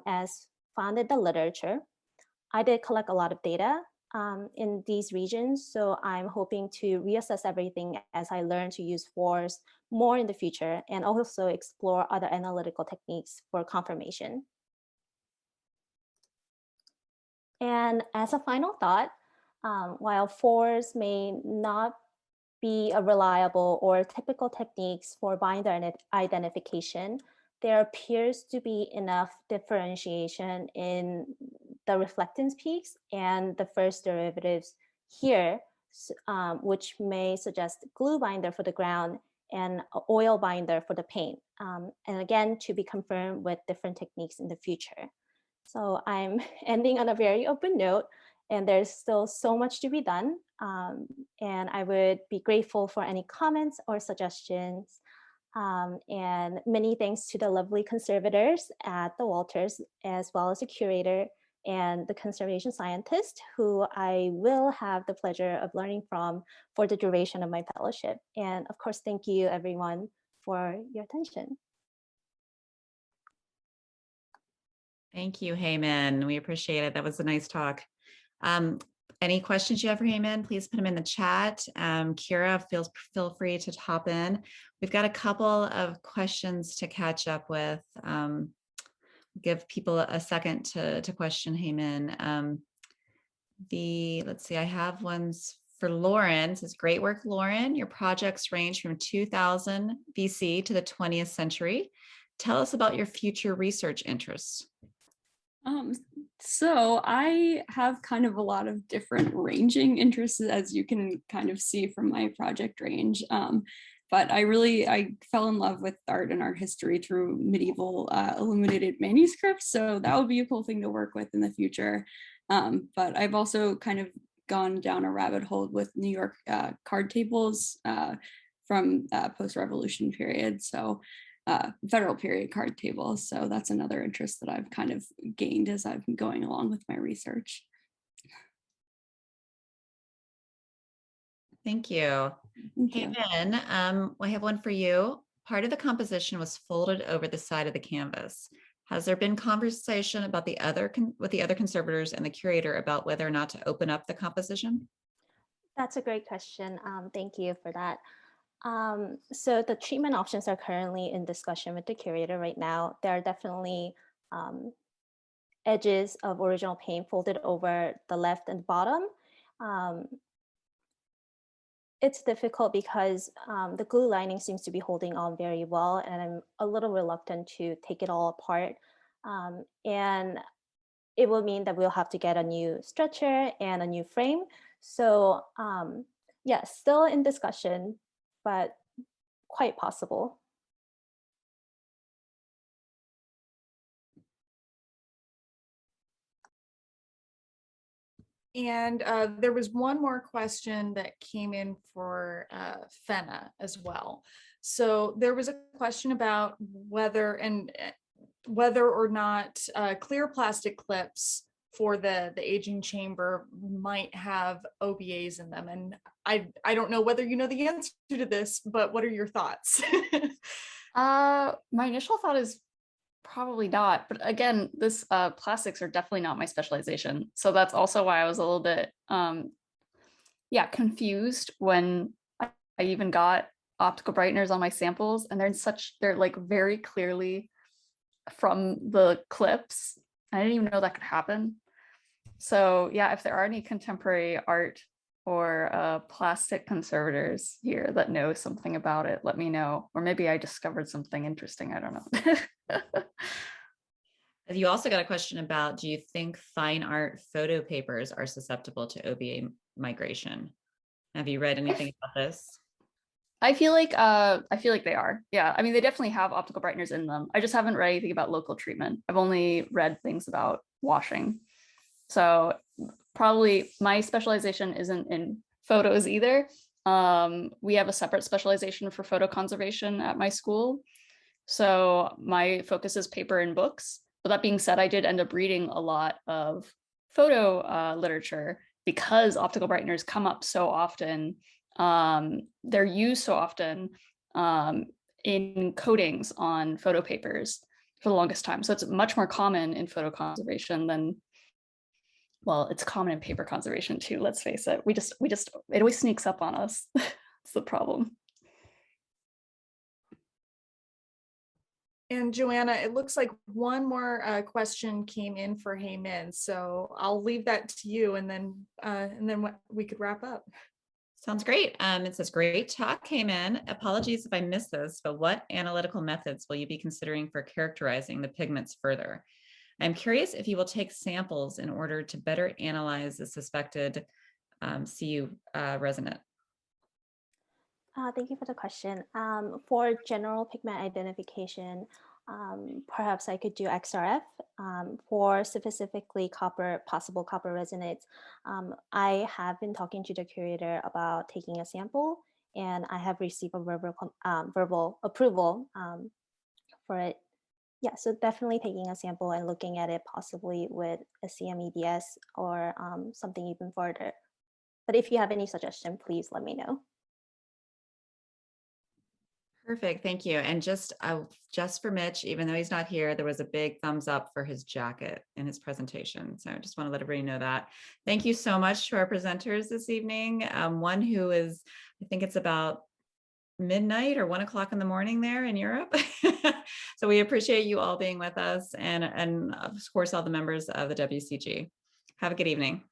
as found in the literature. I did collect a lot of data in these regions, so I'm hoping to reassess everything as I learn to use Fors more in the future, and also explore other analytical techniques for confirmation. And as a final thought, while Fors may not be a reliable or typical techniques for binder identification, there appears to be enough differentiation in the reflectance peaks and the first derivatives here, which may suggest glue binder for the ground and oil binder for the paint. And again, to be confirmed with different techniques in the future. So I'm ending on a very open note, and there's still so much to be done. And I would be grateful for any comments or suggestions. And many thanks to the lovely conservators at the Walters, as well as the curator and the conservation scientist, who I will have the pleasure of learning from for the duration of my fellowship. And of course, thank you everyone for your attention. Thank you, Heyman. We appreciate it. That was a nice talk. Any questions you have for Heyman, please put them in the chat. Kira, feel free to hop in. We've got a couple of questions to catch up with. Give people a second to question Heyman. Let's see, I have ones for Lauren. It says, great work, Lauren. Your projects range from 2000 BC to the 20th century. Tell us about your future research interests. So I have kind of a lot of different ranging interests, as you can kind of see from my project range. But I fell in love with art and art history through medieval illuminated manuscripts. So that would be a cool thing to work with in the future. But I've also kind of gone down a rabbit hole with New York card tables from post-revolution period. So federal period card tables. So that's another interest that I've kind of gained as I've been going along with my research. Thank you. Haven, I have one for you. Part of the composition was folded over the side of the canvas. Has there been conversation about with the other conservators and the curator about whether or not to open up the composition? That's a great question. Thank you for that. So the treatment options are currently in discussion with the curator right now. There are definitely edges of original paint folded over the left and bottom. it's difficult because the glue lining seems to be holding on very well, and I'm a little reluctant to take it all apart. And it will mean that we'll have to get a new stretcher and a new frame. So yeah, still in discussion, but quite possible. And there was one more question that came in for Fenna as well. So there was a question about whether or not clear plastic clips for the aging chamber might have OBAs in them. And I don't know whether you know the answer to this, but what are your thoughts? My initial thought is probably not, but again, this plastics are definitely not my specialization. So that's also why I was a little bit confused when I even got optical brighteners on my samples, and they're like very clearly from the clips. I didn't even know that could happen. So yeah, if there are any contemporary art or plastic conservators here that know something about it, let me know. Or maybe I discovered something interesting. I don't know. You also got a question about, do you think fine art photo papers are susceptible to OBA migration? Have you read anything about this? I feel like they are. Yeah, I mean, they definitely have optical brighteners in them. I just haven't read anything about local treatment. I've only read things about washing. So probably my specialization isn't in photos either. We have a separate specialization for photo conservation at my school. So my focus is paper and books. But that being said, I did end up reading a lot of photo literature because optical brighteners come up so often. They're used so often in coatings on photo papers for the longest time. So it's much more common in photo conservation than, well, it's common in paper conservation too, let's face it. It always sneaks up on us. It's the problem. And Joanna, it looks like one more question came in for Hey Min, so I'll leave that to you, and then we could wrap up. Sounds great. It says, great talk came in. Apologies if I missed this, but what analytical methods will you be considering for characterizing the pigments further? I'm curious if you will take samples in order to better analyze the suspected CU resonate. Thank you for the question. For general pigment identification, perhaps I could do XRF. For specifically possible copper resonates, I have been talking to the curator about taking a sample, and I have received a verbal approval for it. Yeah, so definitely taking a sample and looking at it possibly with a CMEDS or something even further. But if you have any suggestion, please let me know. Perfect, thank you. And just for Mitch, even though he's not here, there was a big thumbs up for his jacket in his presentation. So I just want to let everybody know that. Thank you so much to our presenters this evening. One who is, I think it's about midnight or 1 o'clock in the morning there in Europe. So we appreciate you all being with us, and of course, all the members of the WCG. Have a good evening.